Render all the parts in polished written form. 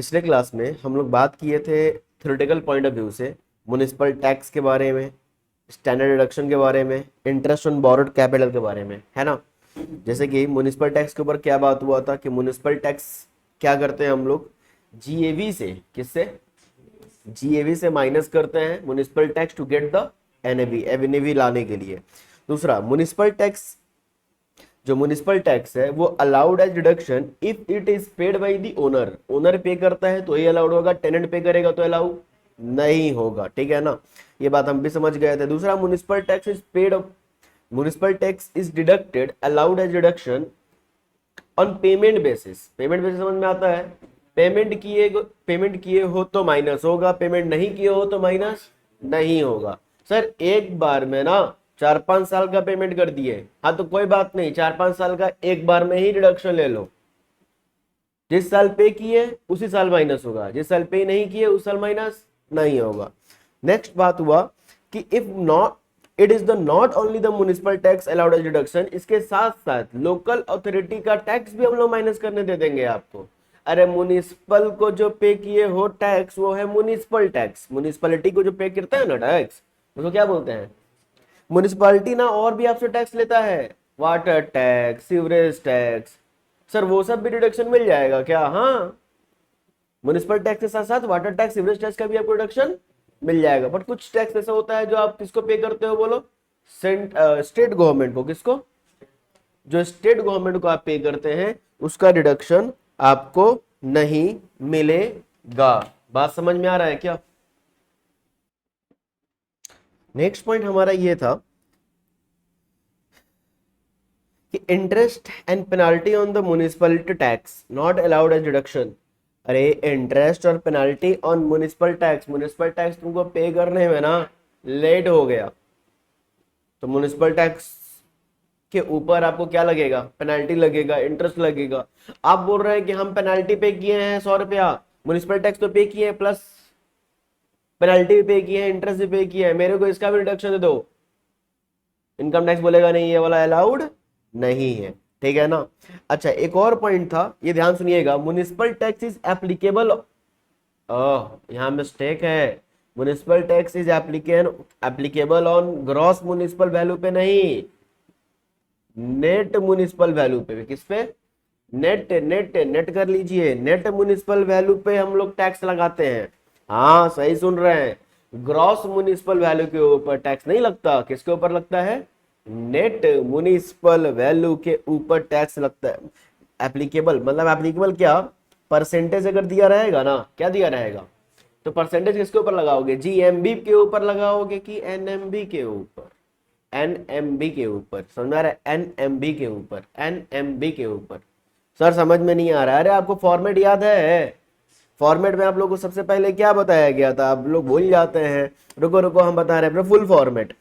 पिछले क्लास में हम लोग बात किए थे थ्योरेटिकल पॉइंट ऑफ व्यू से म्युनिसिपल टैक्स के बारे में, स्टैंडर्ड डिडक्शन के बारे में, इंटरेस्ट ऑन बोरोड कैपिटल के बारे में, है ना। जैसे कि म्युनिसिपल टैक्स के ऊपर क्या बात हुआ था कि म्युनिसिपल टैक्स क्या करते हैं हम लोग, जीएवी से, किससे, जीएवी से माइनस करते हैं municipal tax to get the NAV, NAV लाने के लिए। दूसरा, म्युनिसिपल टैक्स, जो म्युनिसिपल टैक्स है वो allowed as deduction if it is paid by the owner. Owner pay करता है तो ही अलाउड होगा, टेनेंट पे करेगा तो अलाउ नहीं होगा, ठीक है ना। ये बात हम भी समझ गए थे। दूसरा, municipal tax is paid, municipal tax is deducted allowed as deduction on payment basis. Payment basis समझ में आता है, पेमेंट किए हो तो माइनस होगा, पेमेंट नहीं किए हो तो माइनस नहीं होगा। सर एक बार में ना 4-5 साल का पेमेंट कर दिए, हाँ तो कोई बात नहीं, 4-5 साल का एक बार में ही डिडक्शन ले लो। जिस साल पे किए उसी साल माइनस होगा, जिस साल पे नहीं किए उस साल माइनस नहीं होगा। नेक्स्ट बात हुआ कि if not it is the not only the municipal tax allowed as deduction, इसके साथ साथ लोकल अथॉरिटी का टैक्स भी हम लोग माइनस करने दे देंगे आपको। अरे म्युनिसिपल को जो पे किए हो टैक्स वो है म्युनिसिपल टैक्स, म्युनिसिपैलिटी को जो पे करता है ना टैक्स उसको क्या बोलते हैं, म्युनिसिपैलिटी ना और भी आपसे टैक्स लेता है, water tax, sewerage tax. Sir वो सब भी डिडक्शन मिल जाएगा क्या? हाँ, म्युनिसिपल टैक्स के साथ साथ वाटर टैक्स, सीवरेज टैक्स का भी आपको डिडक्शन मिल जाएगा। बट कुछ टैक्स ऐसा होता है जो आप किसको पे करते हो, बोलो, स्टेट गवर्नमेंट को। किसको? जो स्टेट गवर्नमेंट को आप पे करते हैं उसका डिडक्शन आपको नहीं मिलेगा। बात समझ में आ रहा है क्या? नेक्स्ट पॉइंट हमारा ये था कि interest and penalty on the municipality tax not allowed as deduction. अरे इंटरेस्ट और पेनाल्टी ऑन म्युनिसिपल टैक्स तुमको पे करने में ना लेट हो गया तो म्युनिसिपल टैक्स के ऊपर आपको क्या लगेगा, पेनाल्टी लगेगा, इंटरेस्ट लगेगा। आप बोल रहे हैं कि हम पेनाल्टी पे किए हैं 100 रुपया, म्युनिसिपल टैक्स तो पे किए हैं, प्लस पेनाल्टी भी पे किए हैं, इंटरेस्ट भी पे किए हैं, मेरे को इसका भी रिडक्शन दे दो। इनकम टैक्स बोलेगा नहीं, ये वाला अलाउड नहीं है, ठीक है ना। अच्छा, एक और पॉइंट था, ये ध्यान सुनिएगा, म्युनिसिपल टैक्स इज एप्लीकेबल, यहाँ मिस्टेक है, municipal tax is applicable on gross municipal value पे नहीं, नेट म्युनिसिपल वैल्यू पे। किस पे? नेट नेट नेट कर लीजिए, नेट म्युनिसिपल वैल्यू पे हम लोग टैक्स लगाते हैं। हाँ सही सुन रहे हैं, ग्रॉस म्युनिसिपल वैल्यू के ऊपर टैक्स नहीं लगता। किसके ऊपर लगता है? नेट म्युनिसिपल वैल्यू के ऊपर टैक्स लगता है। एप्लीकेबल मतलब एप्लीकेबल क्या, परसेंटेज अगर दिया रहेगा ना, क्या दिया रहेगा, तो परसेंटेज किसके ऊपर लगाओगे, जीएमबी के ऊपर लगाओगे कि एनएमबी के ऊपर? एनएमबी के ऊपर, समझ में आ रहा है? एनएमबी के ऊपर, एनएमबी के ऊपर। सर समझ में नहीं आ रहा है? अरे आपको फॉर्मेट याद है? फॉर्मेट में आप लोगों को सबसे पहले क्या बताया गया था, आप लोग भूल जाते हैं। रुको रुको, हम बता रहे हैं फुल फॉर्मेट।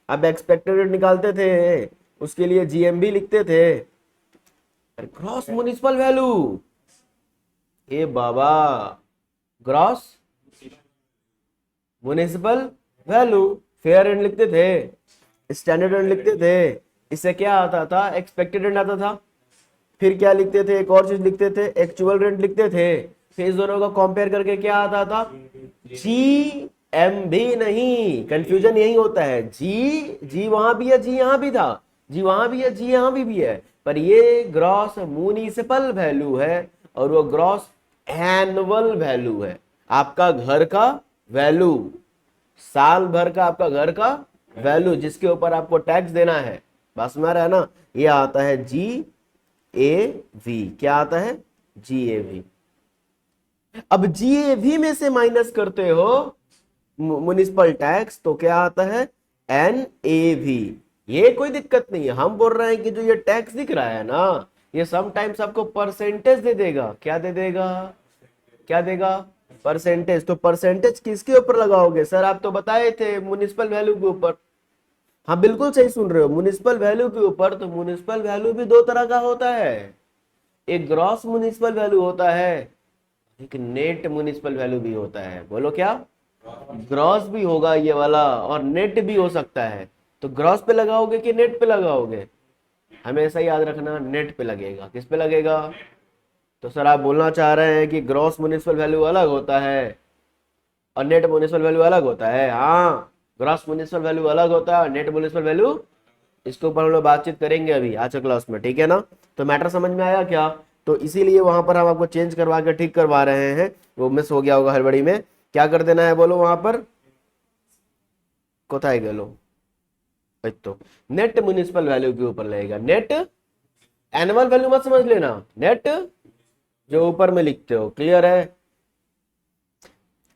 अब एक्सपेक्टेड निकालते थे, उसके लिए जीएमबी लिखते थे, gross municipal value, A Baba, gross municipal value, fair and लिखते थे, स्टैंडर्ड एंड लिखते थे। इससे क्या आता था, एक्सपेक्टेड एंड आता था। फिर क्या लिखते थे, एक और चीज लिखते थे, एक्चुअल रेंट लिखते थे। फिर इस दोनों का कंपेयर करके क्या आता था, जी एम भी नहीं, कंफ्यूजन यही होता है। जी जी वहां भी है, जी यहां भी था, जी वहां भी है, जी यहां भी है, पर ये ग्रॉस म्युनिसिपल वैल्यू है और वो ग्रॉस एनुअल वैल्यू है। आपका घर का वैल्यू, साल भर का आपका घर का वैल्यू, जिसके ऊपर आपको टैक्स देना है। बस में रहा है ना, ये आता है जी ए वी। क्या आता है? जी ए वी। अब जी ए वी में से माइनस करते हो म्युनिसिपल टैक्स तो क्या आता है, एन ए वी। ये कोई दिक्कत नहीं है, हम बोल रहे हैं कि जो ये टैक्स दिख रहा है ना, ये समटाइम्स आपको परसेंटेज दे देगा। क्या दे देगा? क्या देगा? परसेंटेज। तो परसेंटेज किसके ऊपर लगाओगे? सर आप तो बताए थे म्युनिसिपल वैल्यू के ऊपर। हाँ बिल्कुल सही सुन रहे हो, म्युनिसिपल वैल्यू के ऊपर। तो म्युनिसिपल वैल्यू भी दो तरह का होता है, एक ग्रॉस म्युनिसिपल वैल्यू होता है, एक नेट म्युनिसिपल वैल्यू भी होता है। बोलो क्या? ग्रॉस भी होगा ये वाला और नेट भी हो सकता है। तो ग्रॉस पे लगाओगे कि नेट पे लगाओगे? हमेशा याद रखना, नेट पे लगेगा। किस पे लगेगा? तो सर आप बोलना चाह रहे हैं कि ग्रॉस म्युनिसिपल वैल्यू अलग होता है और नेट म्युनिसिपल वैल्यू अलग होता है। हाँ, ग्रॉस म्युनिसिपल वैल्यू अलग होता है और नेट म्युनिसिपल वैल्यू, इसके ऊपर हम लोग बातचीत करेंगे अभी आज के क्लास में, ठीक है ना। तो मैटर समझ में आया क्या? तो इसीलिए वहां पर हम आपको चेंज करवा के ठीक करवा रहे हैं, वो मिस हो गया होगा हड़बड़ी में। क्या कर देना है बोलो वहां पर, कोথায় গেল? तो नेट म्युनिसिपल वैल्यू के ऊपर लगेगा। नेट एनुअल वैल्यू मत समझ लेना, नेट जो ऊपर में लिखते हो, क्लियर है।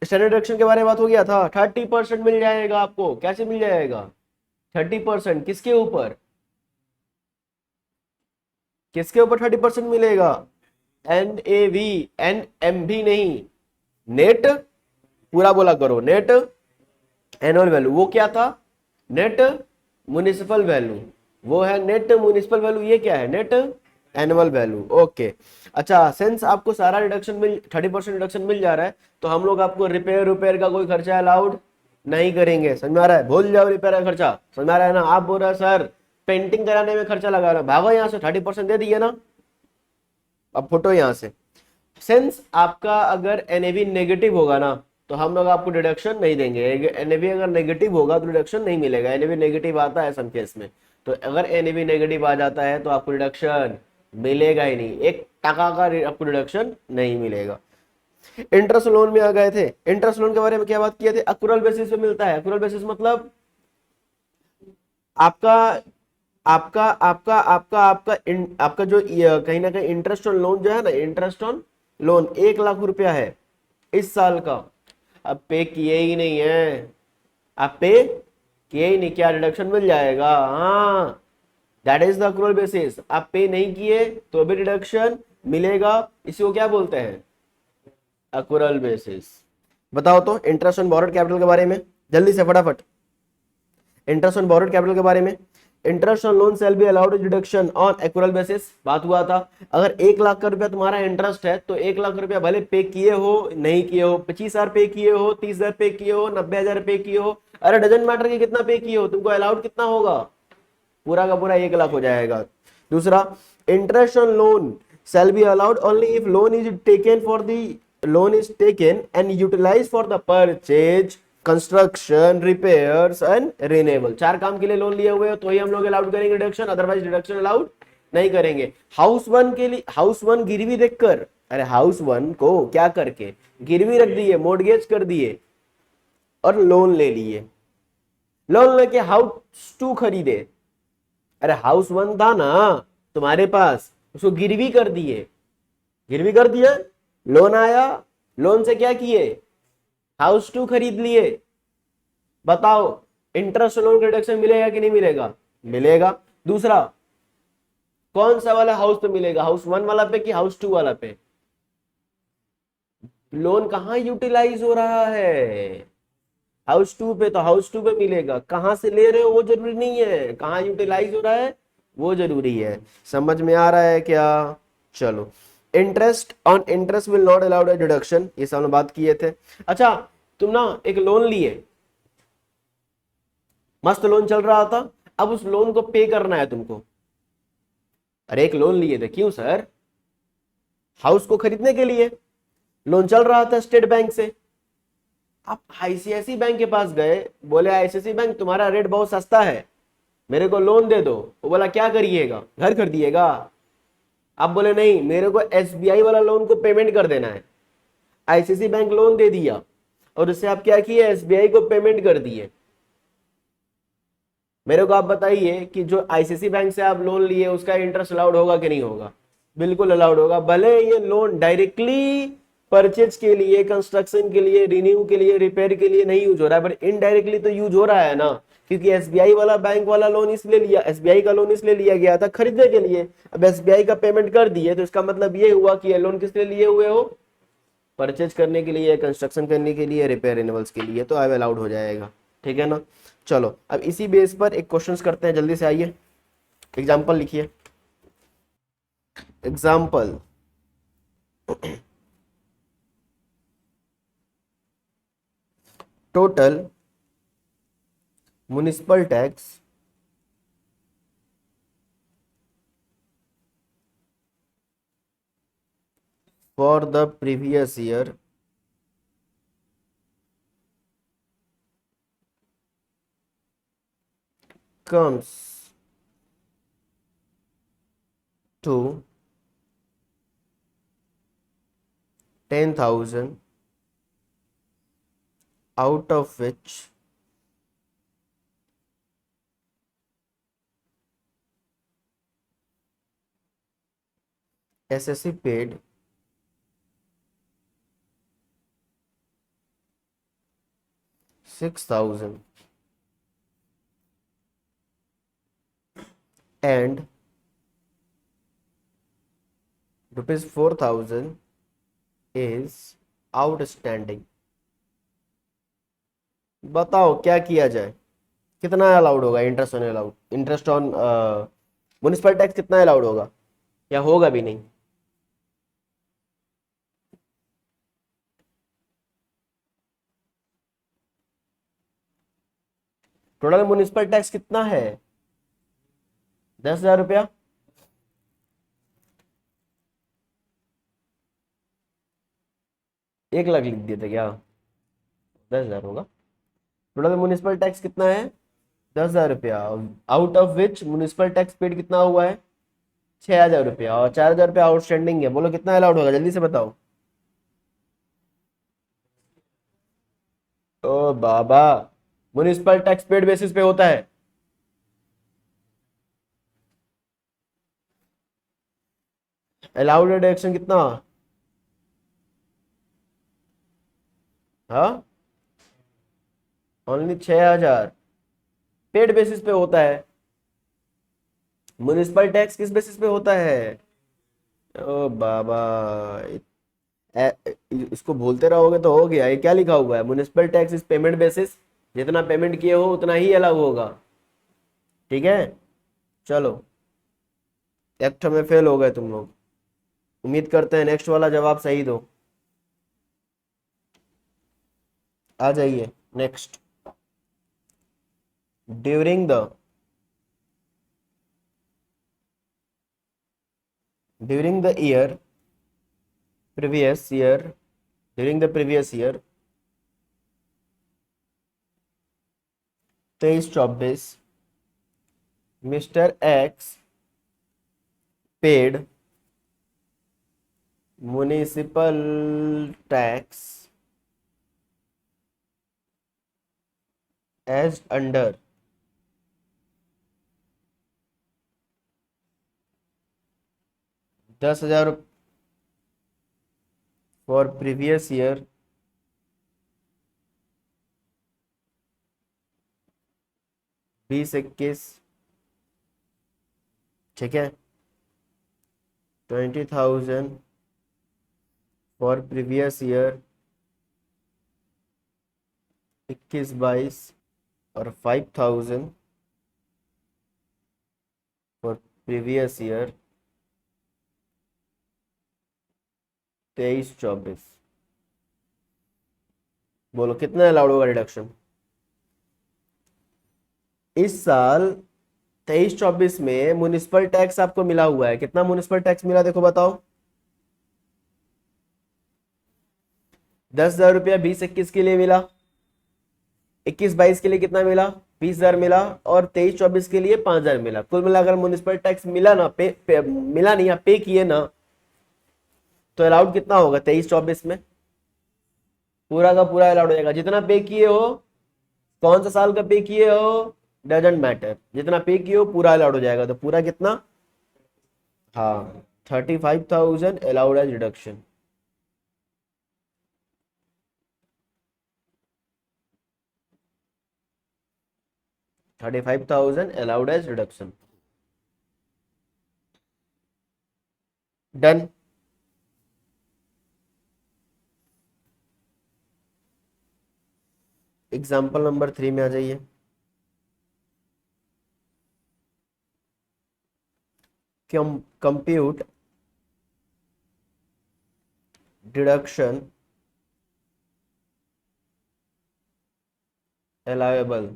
स्टैंडर्ड डिडक्शन के बारे में बात हो गया था। 30% मिल जाएगा आपको। कैसे मिल जाएगा 30%? किसके ऊपर, किसके ऊपर 30% मिलेगा? N A V, N M भी नहीं, नेट, पूरा बोला करो, नेट एनुअल वैल्यू। वो क्या था? नेट म्युनिसिपल वैल्यू, वो है नेट म्युनिसिपल वैल्यू। ये क्या है? Net annual value. ओके, अच्छा, सिंस आपको सारा रिडक्शन मिल 30% रिडक्शन मिल जा रहा है, तो हम लोग आपको रिपेयर का कोई खर्चा अलाउड नहीं करेंगे। समझ में आ रहा है? भूल जाओ रिपेयर का खर्चा। समझ में आ रहा है ना? आप बोल रहे हैं सर पेंटिंग कराने में खर्चा लगा रहा है, भागो यहाँ से, 30% दे दिए ना, अब फुटो यहाँ से। सिंस आपका अगर एनएवी नेगेटिव होगा ना, तो हम लोग आपको डिडक्शन नहीं देंगे। एनएवी अगर नेगेटिव होगा तो डिडक्शन नहीं मिलेगा। एनएवी नेगेटिव आता है सम केस में, तो अगर एनएवी नेगेटिव आ जाता है तो आपको डिडक्शन मिलेगा ही नहीं, 1 टका का आपको डिडक्शन नहीं मिलेगा। इंटरेस्ट लोन में आ गए थे। इंटरेस्ट लोन के बारे में क्या बात किए थे? अक्रूरल बेसिस पे मिलता है। अक्रूरल बेसिस मतलब आपका आपका आपका आपका आपका आपका जो कहीं ना कहीं इंटरेस्ट ऑन लोन जो है ना, इंटरेस्ट ऑन लोन 1 लाख रुपया है इस साल का, अब पे किए ही नहीं है, आप पे किए ही नहीं, क्या डिडक्शन मिल जाएगा? हाँ, दैट इज द अक्रूरल बेसिस। आप पे नहीं किए तो भी डिडक्शन मिलेगा, इसी को क्या बोलते हैं? अक्रूरल बेसिस। बताओ तो इंटरेस्ट ऑन बोरोड कैपिटल के बारे में जल्दी से फटाफट। इंटरेस्ट ऑन बोरोड कैपिटल के बारे में, interest on loan shall be allowed deduction on accrual basis, बात हुआ था। अगर 1 लाख का रुपया तुम्हारा इंटरेस्ट है तो 1 लाख रुपया भले पे किए हो नहीं किए हो, 25,000 पे किए हो, 30,000 पे किए हो, 90,000 पे किए हो, अरे डजेंट मैटर कि कितना पे किए हो, तुमको अलाउड कितना होगा? पूरा का पूरा 1 लाख हो जाएगा। दूसरा, interest on loan shall be allowed only if loan is taken and utilized for the purchase, construction, repairs and renewable. 4 काम के लिए लोन लिए हुए हो तो ही हम लोग अलाउड करेंगे डिडक्शन, अदरवाइज डिडक्शन अलाउड नहीं करेंगे। हाउस वन के लिए, हाउस वन गिरवी देखकर, अरे हाउस वन को क्या करके गिरवी रख दिए, मोर्टगेज कर दिए और लोन ले लिए, लोन लेके हाउस टू खरीदे, अरे हाउस वन था ना तुम्हारे पास, उसको गिरवी कर दिए, गिरवी कर दिया, लोन आया, लोन से क्या किए? हाउस टू खरीद लिए। बताओ इंटरेस्ट लोन रिडक्शन मिलेगा कि नहीं मिलेगा? मिलेगा। दूसरा, कौन सा वाला हाउस पे मिलेगा? हाउस वन वाला पे कि हाउस टू वाला पे? लोन कहां यूटिलाइज हो रहा है? हाउस टू पे, तो हाउस टू पे मिलेगा। कहां से ले रहे हो वो जरूरी नहीं है, कहां यूटिलाइज हो रहा है वो जरूरी है। समझ में आ रहा है क्या? चलो, interest on interest will not allowed A deduction, ये सब बात किए थे। अच्छा, तुम ना एक लोन लिए, मस्त लोन चल रहा था, अब उस लोन को पे करना है तुमको। अरे एक लोन लिए थे, क्यों सर? हाउस को खरीदने के लिए। लोन चल रहा था स्टेट बैंक से, आप आईसीआईसी बैंक के पास गए, बोले आईसीआईसी बैंक तुम्हारा रेट बहुत सस्ता है, मेरे को लोन दे दो। वो बोला क्या करिएगा, घर खरीदिएगा? आप बोले नहीं, मेरे को एसबीआई वाला लोन को पेमेंट कर देना है। आईसीआईसी बैंक लोन दे दिया और उससे आप क्या किए? एसबीआई को पेमेंट कर दिए। मेरे को आप बताइए कि जो आईसीआईसी बैंक से आप लोन लिए उसका इंटरेस्ट अलाउड होगा कि नहीं होगा? बिल्कुल अलाउड होगा। भले ये लोन डायरेक्टली परचेज के लिए, कंस्ट्रक्शन के लिए, रिन्यू के लिए, रिपेयर के लिए नहीं यूज हो रहा है, बट इनडायरेक्टली तो यूज हो रहा है ना, क्योंकि एसबीआई वाला बैंक वाला लोन इसलिए लिया, एसबीआई का लोन इसलिए लिया गया था खरीदने के लिए। अब एसबीआई का पेमेंट कर दिए तो इसका मतलब ये हुआ कि ये लोन किस लिए लिए हुए हो? परचेज करने के लिए, कंस्ट्रक्शन करने के लिए, रिपेयर रिन्यूअल्स के लिए, तो अब अलाउड हो जाएगा। ठीक है ना? चलो अब इसी बेस पर एक क्वेश्चंस करते हैं, जल्दी से आइए। एग्जाम्पल लिखिए। Example, total municipal tax for the previous year comes to 10,000, out of which SSC paid 6,000 and rupees 4,000 is outstanding. बताओ क्या किया जाए, कितना अलाउड होगा interest on allowed, interest on municipal tax कितना अलाउड होगा या होगा भी नहीं? टोटल म्युनिसिपल टैक्स कितना है? 10,000 रुपया। 1 लाख लिख दिए थे क्या? 10,000 होगा। टोटल म्युनिसिपल टैक्स कितना है? 10,000 रुपया। Out of which municipal tax paid कितना हुआ है? 6,000 रुपया, और 4,000 रुपया आउटस्टैंडिंग है। बोलो कितना अलाउड होगा, जल्दी से बताओ। ओ बाबा, म्युनिसिपल टैक्स पेड बेसिस पे होता है। अलाउड डिडक्शन कितना? हाँ, ओनली 6,000 पेड बेसिस पे होता है। म्युनिसिपल टैक्स किस बेसिस पे होता है? ओ बाबा, इसको बोलते रहोगे तो हो गया। ये क्या लिखा हुआ है? Municipal tax is payment basis, जितना पेमेंट किए हो उतना ही अलाउ होगा। ठीक है, चलो। एक्ट में फेल हो गए तुम लोग। उम्मीद करते हैं नेक्स्ट वाला जवाब सही दो। आ जाइए next. During the during the year previous year during the previous year 23-24 Mr. X paid municipal tax as under 10,000 for previous year 20-21। ठीक है, 20,000 फॉर प्रीवियस ईयर 21-22 और 5,000 फॉर प्रीवियस ईयर 23-24। बोलो कितना अलाउड होगा रिडक्शन इस साल? 23-24 में म्युनिसिपल टैक्स आपको मिला हुआ है। कितना म्युनिसिपल टैक्स मिला देखो बताओ? 10,000 रुपया 20-21 के लिए मिला। 21-22 के लिए कितना मिला? 20,000 मिला। और 23-24 के लिए 5,000 मिला। कुल मिलाकर म्युनिसिपल टैक्स मिला ना, मिला नहीं, पे किए ना, तो अलाउड कितना होगा 23-24 में? पूरा का पूरा अलाउड हो जाएगा। जितना पे किए हो, कौन सा साल का पे किए हो, डजेंट मैटर, जितना पे किए हो पूरा अलाउड हो जाएगा। तो पूरा कितना? हाँ, 35,000 allowed as reduction. allowed as reduction. Done. Example number 3 में आ जाइए। Compute deduction allowable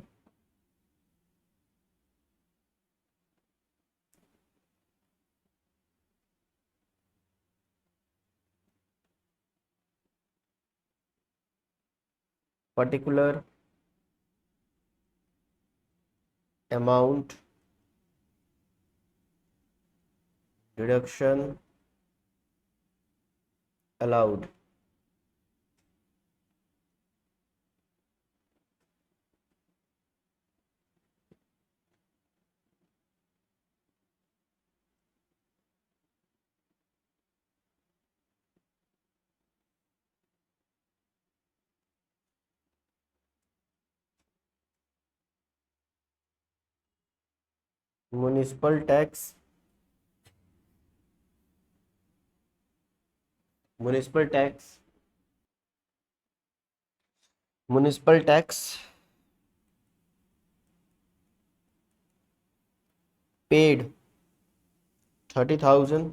particular amount deduction allowed. Municipal tax, municipal tax, municipal tax paid 30,000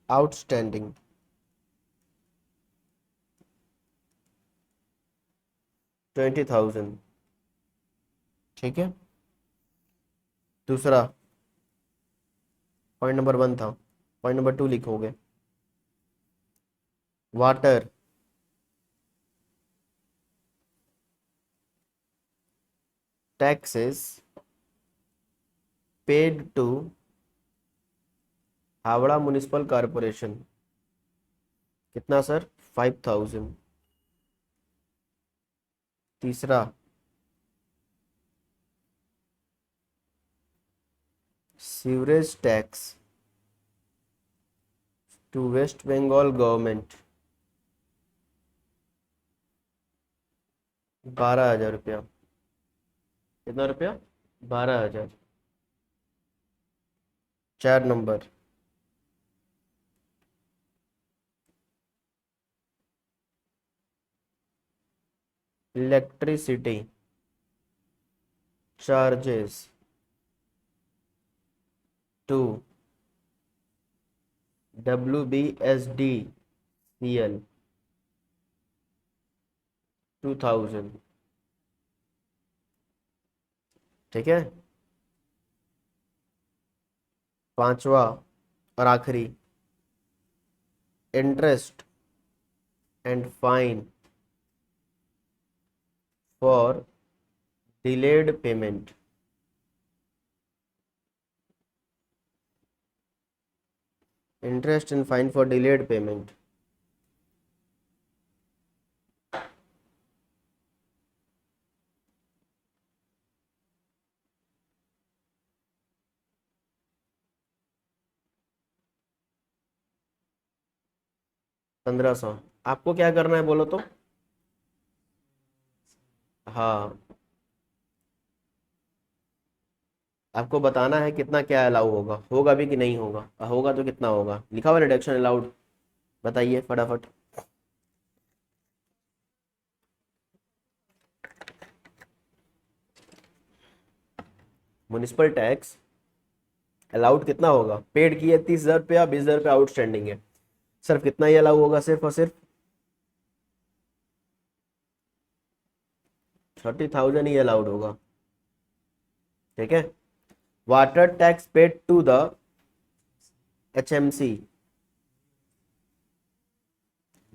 outstanding. $20,000। ठीक है, दूसरा पॉइंट नंबर 1 था, पॉइंट नंबर 2 लिखोगे। Water taxes paid to Howrah municipal corporation. कितना sir? 5,000। तीसरा sewerage tax to West Bengal government 12,000 रुपया। कितना रुपया? 12,000। 4 number electricity charges to WBSDCL 2,000। ठीक है, पांचवा और आखिरी interest and fine for delayed payment. Interest and fine for delayed payment. $1,500। आपको क्या करना है बोलो तो? हाँ, आपको बताना है कितना क्या अलाउ होगा, होगा भी कि नहीं होगा, होगा तो कितना होगा। लिखा हुआ रिडक्शन अलाउड, बताइए फटाफट। म्युनिसिपल टैक्स अलाउड कितना होगा? पेड की है 30,000 रुपया, 20,000 रुपया आउटस्टैंडिंग है, सिर्फ कितना ही अलाउ होगा? सिर्फ और सिर्फ 30,000 ही अलाउड होगा। ठीक है, water tax paid to the HMC,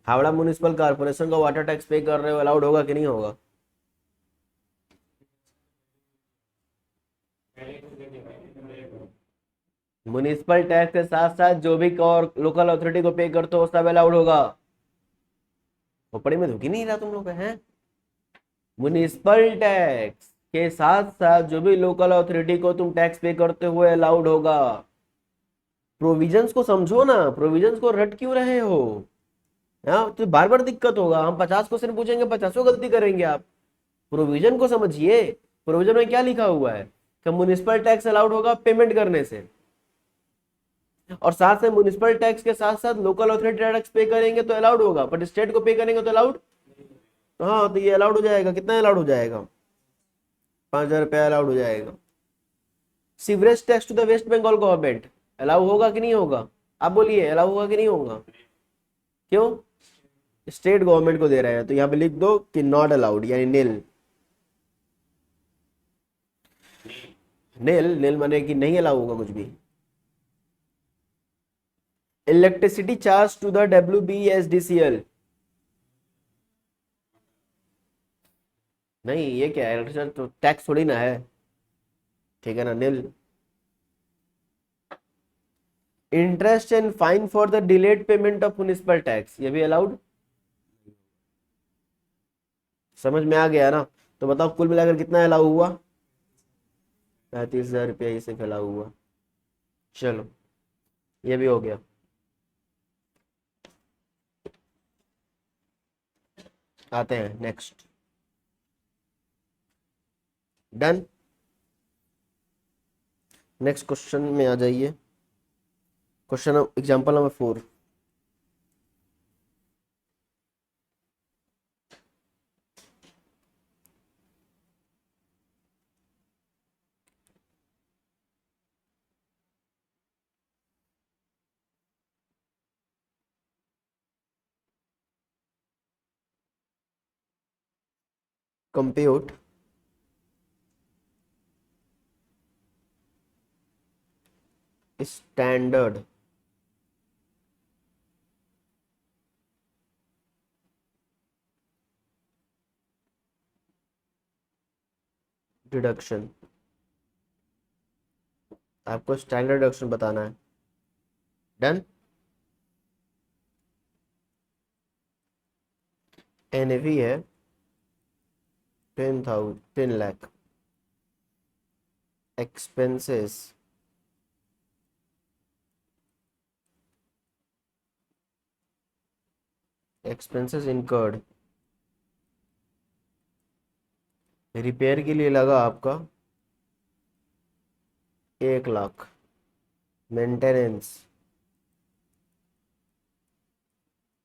Howrah municipal corporation का वाटर टैक्स पे कर रहे हो, अलाउड होगा कि नहीं होगा? म्युनिसिपल टैक्स के साथ साथ जो भी और लोकल अथॉरिटी को पे करते हो सब अलाउड होगा। खोपड़ी में धुकी नहीं रहा तुम लोग हैं? म्युनिसिपल टैक्स के साथ साथ जो भी लोकल अथॉरिटी को तुम टैक्स पे करते हुए अलाउड होगा। प्रोविजंस को समझो ना, प्रोविजंस को रट क्यों रहे हो? हाँ, तो बार बार दिक्कत होगा, हम 50 क्वेश्चन पूछेंगे 50 गलती करेंगे आप। प्रोविजन को समझिए, प्रोविजन में क्या लिखा हुआ है कि म्युनिसिपल टैक्स अलाउड होगा पेमेंट करने से, और साथ में म्युनिसिपल टैक्स के साथ साथ लोकल अथॉरिटी टैक्स पे करेंगे तो अलाउड होगा, बट स्टेट को पे करेंगे तो अलाउड। तो हाँ, तो ये अलाउड हो जाएगा। कितना अलाउड हो जाएगा? 5,000 रुपया अलाउड हो जाएगा। Sewerage tax to the West Bengal government allow होगा कि नहीं होगा? आप बोलिए, अलाउ होगा कि नहीं होगा? क्यों? स्टेट गवर्नमेंट को दे रहे हैं, तो यहाँ पे लिख दो कि नॉट अलाउड, यानी नील। नील नील माने कि नहीं अलाउ होगा कुछ भी। Electricity charge to the WBSDCL नहीं, ये क्या है, इलेक्ट्रिसिटी तो टैक्स थोड़ी ना है, ठीक है ना, Neel. Interest and fine for the delayed payment of municipal tax, ये भी अलाउड। समझ में आ गया ना। तो बताओ कुल मिलाकर कितना अलाउ हुआ, 35,000 रुपया इसे अलाउ हुआ। चलो, ये भी हो गया। आते हैं नेक्स्ट। डन। नेक्स्ट क्वेश्चन में आ जाइए। Question example number 4। Compute standard deduction, आपको स्टैंडर्ड डिडक्शन बताना है। डन। एनएवी है 10 lakh. Expenses expenses incurred, repair के लिए लगा आपका 1 लाख। मेंटेनेंस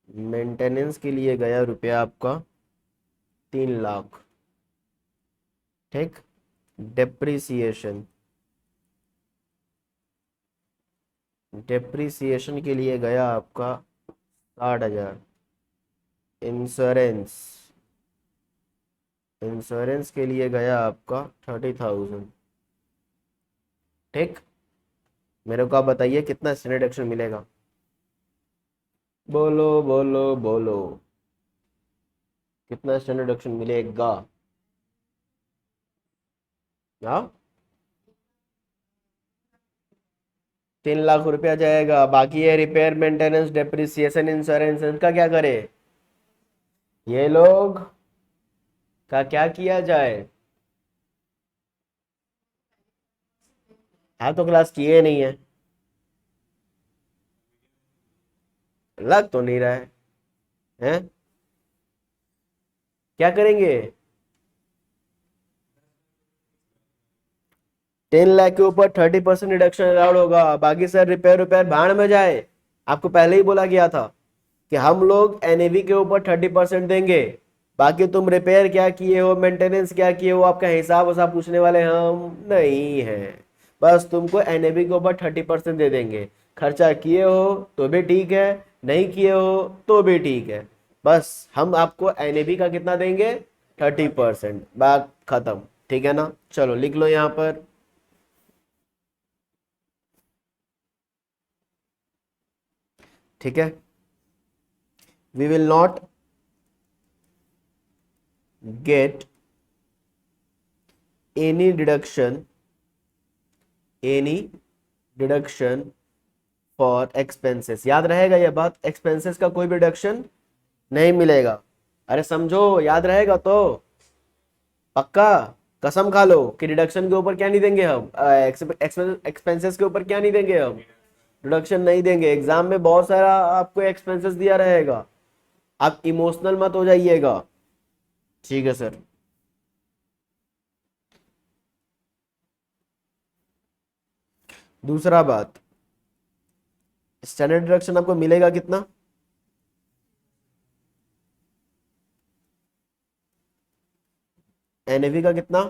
मेंटेनेंस के लिए गया रुपया आपका 3 लाख। ठीक। डेप्रिसिएशन डेप्रिसिएशन के लिए गया आपका 60,000। इंश्योरेंस इंश्योरेंस के लिए गया आपका 30,000। ठीक। मेरे को आप बताइए कितना स्टैंडर्ड डिडक्शन मिलेगा। बोलो बोलो बोलो, कितना स्टैंडर्ड डिडक्शन मिलेगा। हाँ, 3 लाख रुपया जाएगा, बाकी है रिपेयर मेंटेनेंस डेप्रिसिएशन इंश्योरेंस, इनका क्या करे ये लोग, का क्या किया जाए। हाँ, तो क्लास किए नहीं है, लग तो नहीं रहा है, हैं? क्या करेंगे। 10 लाख के ऊपर 30% रिडक्शन अलाउड होगा, बाकी सर रिपेयर रिपेयर भाड़ में जाए। आपको पहले ही बोला गया था कि हम लोग एनएवी के ऊपर 30% देंगे, बाकी तुम रिपेयर क्या किए हो, मेंटेनेंस क्या किए हो, आपका हिसाब वसाब पूछने वाले हम नहीं हैं। बस तुमको एनएवी के ऊपर 30% दे देंगे। खर्चा किए हो तो भी ठीक है, नहीं किए हो तो भी ठीक है। बस हम आपको एनएवी का कितना देंगे, 30%, बात खत्म। ठीक है ना, चलो लिख लो यहाँ पर। ठीक है, we will not get any deduction any deduction for expenses. याद रहेगा ये बात, एक्सपेंसेस का कोई भी डिडक्शन नहीं मिलेगा। अरे समझो, याद रहेगा तो पक्का, कसम खा लो कि डिडक्शन के ऊपर क्या नहीं देंगे हम, एक्सपेंसेस के ऊपर क्या नहीं देंगे हम, डिडक्शन नहीं देंगे। एग्जाम में बहुत सारा आपको एक्सपेंसेस दिया रहेगा, आप इमोशनल मत हो जाइएगा। ठीक है सर। दूसरा बात, स्टैंडर्ड डिडक्शन आपको मिलेगा कितना, एनएवी का कितना,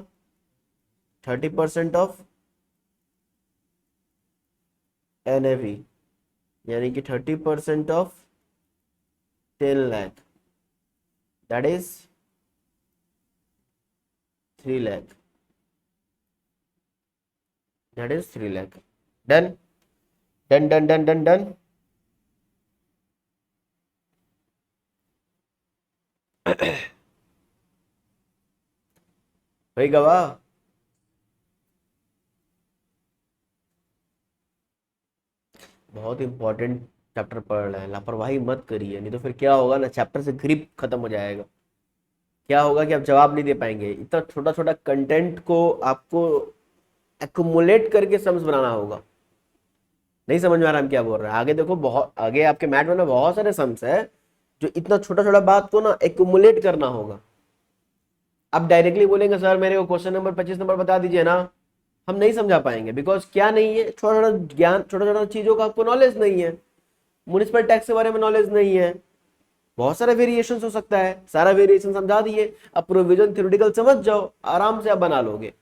30% ऑफ एनएवी, यानी कि 30% of 10 lakh, that is 3 lakh, that is 3 lakh. Done done done done done done. भाई गवाह। बहुत इंपॉर्टेंट चैप्टर पढ़ रहे हैं, लापरवाही मत करिए, नहीं तो फिर क्या होगा ना, चैप्टर से ग्रिप खत्म हो जाएगा। क्या होगा कि आप जवाब नहीं दे पाएंगे, इतना छोटा छोटा कंटेंट को आपको एक्युमुलेट करके सम्स बनाना होगा। नहीं समझ में आ रहा हम क्या बोल रहे हैं? आगे देखो, बहुत आगे आपके मैथ में ना बहुत सारे सम्स है, जो इतना छोटा छोटा बात को ना एक्युमुलेट करना होगा। आप डायरेक्टली बोलेंगे सर मेरे को क्वेश्चन नंबर 25 नंबर बता दीजिए ना, हम नहीं समझा पाएंगे, बिकॉज क्या नहीं है, छोटा छोटा ज्ञान, छोटा छोटा चीजों का आपको नॉलेज नहीं है। म्युनिसिपल टैक्स के बारे में नॉलेज नहीं है, बहुत सारे वेरिएशन हो सकता है, सारा वेरिएशन समझा दिए, अब प्रोविजन थ्योरेटिकल समझ जाओ, आराम से आप बना लोगे।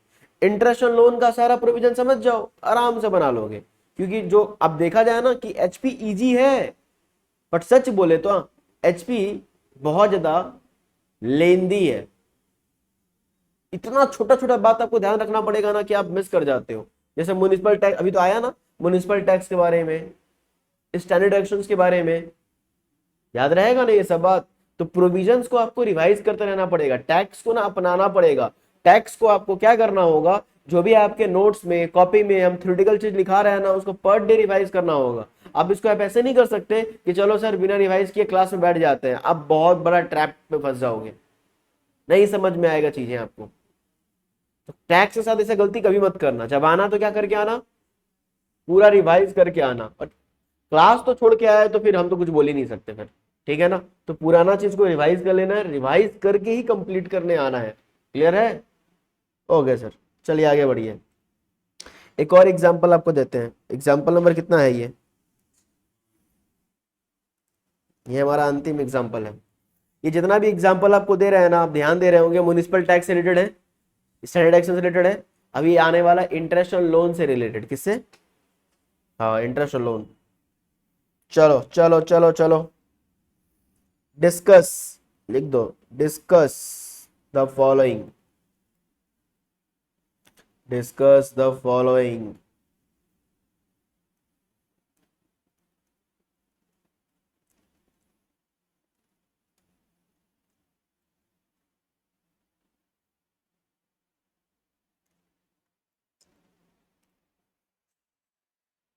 इंटरेस्ट ऑन लोन का सारा प्रोविजन समझ जाओ, आराम से बना लोगे। क्योंकि जो अब देखा जाए ना कि एचपी इजी है, बट सच बोले तो एचपी बहुत ज्यादा लेंदी है। इतना छोटा छोटा बात आपको ध्यान रखना पड़ेगा ना कि आप मिस कर जाते हो। जैसे म्युनिसिपल टैक्स अभी तो आया ना, म्युनिसिपल टैक्स के बारे में, स्टैंडर्ड एक्शंस के बारे में, याद रहेगा ना ये सब बात? तो प्रोविजंस को आपको रिवाइज करते रहना पड़ेगा, टैक्स को ना अपनाना पड़ेगा। टैक्स को आपको क्या करना होगा, जो भी आपके नोट्स में, कॉपी में हम थ्योरेटिकल चीज लिखा रहे हैं ना, उसको पर डे रिवाइज करना होगा। अब इसको आप ऐसे नहीं कर सकते कि चलो सर बिना रिवाइज किए क्लास में बैठ जाते हैं, आप बहुत बड़ा ट्रैप में फंस जाओगे, नहीं समझ में आएगा चीजें आपको। तो टैक्स के साथ ऐसे गलती कभी मत करना, जब आना तो क्या करके आना, पूरा रिवाइज करके आना। और क्लास तो छोड़ के आए तो फिर हम तो कुछ बोल ही नहीं सकते फिर, ठीक है ना? तो पुराना चीज को रिवाइज कर लेना है, रिवाइज करके ही कंप्लीट करने आना है। क्लियर है? ओके सर, चलिए आगे बढ़िए। एक और एग्जांपल आपको देते हैं। एग्जांपल नंबर कितना है ये हमारा अंतिम एग्जांपल है। ये जितना भी एग्जांपल आपको दे रहे हैं ना, आप ध्यान दे रहे होंगे, म्युनिसिपल टैक्स से रिलेटेड है, स्टैंडर्ड एक्शन से रिलेटेड है। अभी आने वाला इंटरेस्ट ऑन लोन से रिलेटेड, किससे? हाँ, इंटरेस्ट ऑन लोन। चलो चलो चलो चलो, डिस्कस, लिख दो, discuss the following, discuss the following.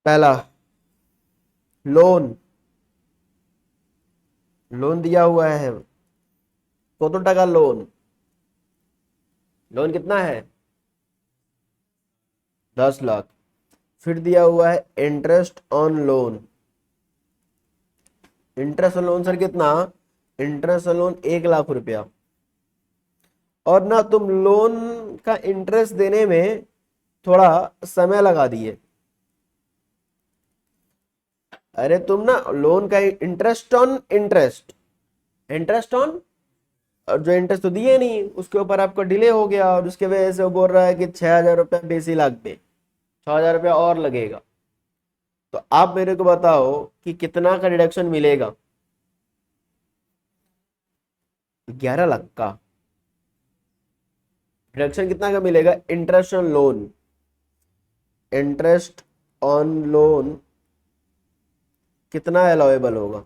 पहला, लोन, लोन दिया हुआ है, कत टाका लोन, लोन कितना है? 10 लाख। फिर दिया हुआ है interest on loan, interest on loan sir कितना? इंटरेस्ट ऑन लोन 1 लाख रुपया। और ना तुम लोन का इंटरेस्ट देने में थोड़ा समय लगा दिए। अरे तुम ना लोन का interest on interest, interest on, और जो इंटरेस्ट तो दिए नहीं उसके ऊपर आपका डिले हो गया, और उसके वजह से वो बोल रहा है कि 6,000 रुपया बेसी लाख पे, 6,000 रुपया और लगेगा। तो आप मेरे को बताओ कि कितना का डिडक्शन मिलेगा? 11 लाख का डिडक्शन कितना का मिलेगा? Interest on loan, interest on loan कितना अलाउेबल होगा?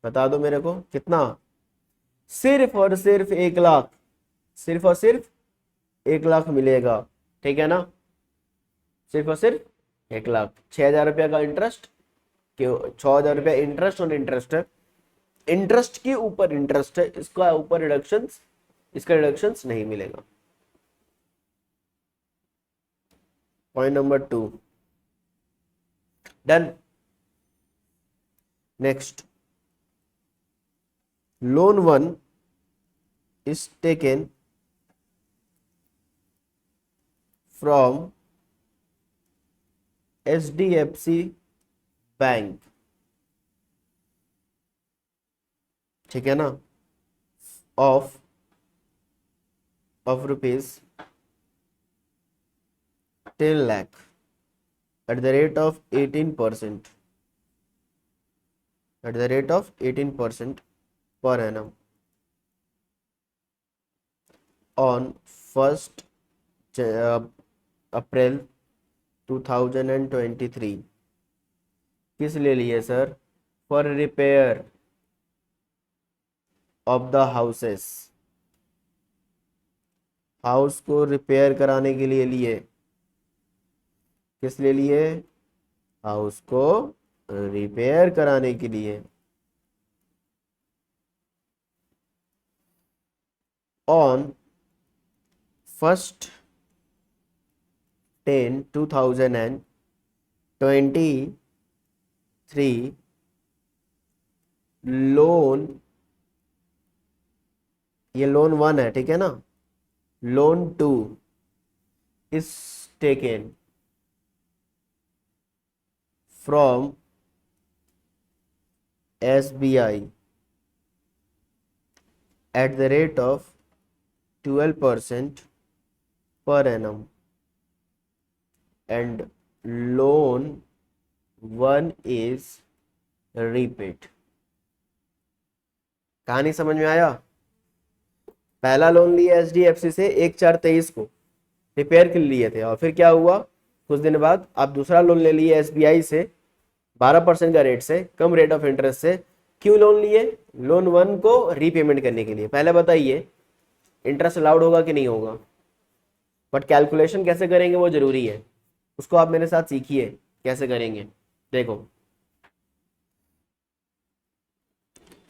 बता दो मेरे को कितना। सिर्फ और सिर्फ 1 लाख, सिर्फ और सिर्फ 1 लाख मिलेगा, ठीक है ना? सिर्फ और सिर्फ 1 लाख, 6,000 रुपया का इंटरेस्ट, 6,000 रुपया इंटरेस्ट ऑन इंटरेस्ट है, इंटरेस्ट के ऊपर इंटरेस्ट है, इसका ऊपर रिडक्शन, इसका रिडक्शन नहीं मिलेगा। Point number 2 done. Next, loan 1 is taken from HDFC bank, ठीक है ना, of rupees 10 lakh at the rate of 18%, at the rate of 18% per annum on 1st अप्रैल 2023। किस ले लिए sir? For repair of the houses, house को repair कराने के लिए लिए। किस लिए लिए? हाउस को रिपेयर कराने के लिए। ऑन 1st 10/2023 लोन, ये लोन 1 है, ठीक है ना, loan 2 is taken from SBI at the rate of 12% per annum and loan 1 is repaid। कहानी समझ में आया? पहला लोन लिया HDFC से 1/4/23 को, रिपेयर के लिए थे, और फिर क्या हुआ, कुछ दिन बाद आप दूसरा लोन ले लिए SBI से 12% का रेट से, कम रेट ऑफ इंटरेस्ट से। क्यों लोन लिए? लोन 1 को रीपेमेंट करने के लिए। पहले बताइए इंटरेस्ट अलाउड होगा कि नहीं होगा, बट कैलकुलेशन कैसे करेंगे वो जरूरी है, उसको आप मेरे साथ सीखिए कैसे करेंगे। देखो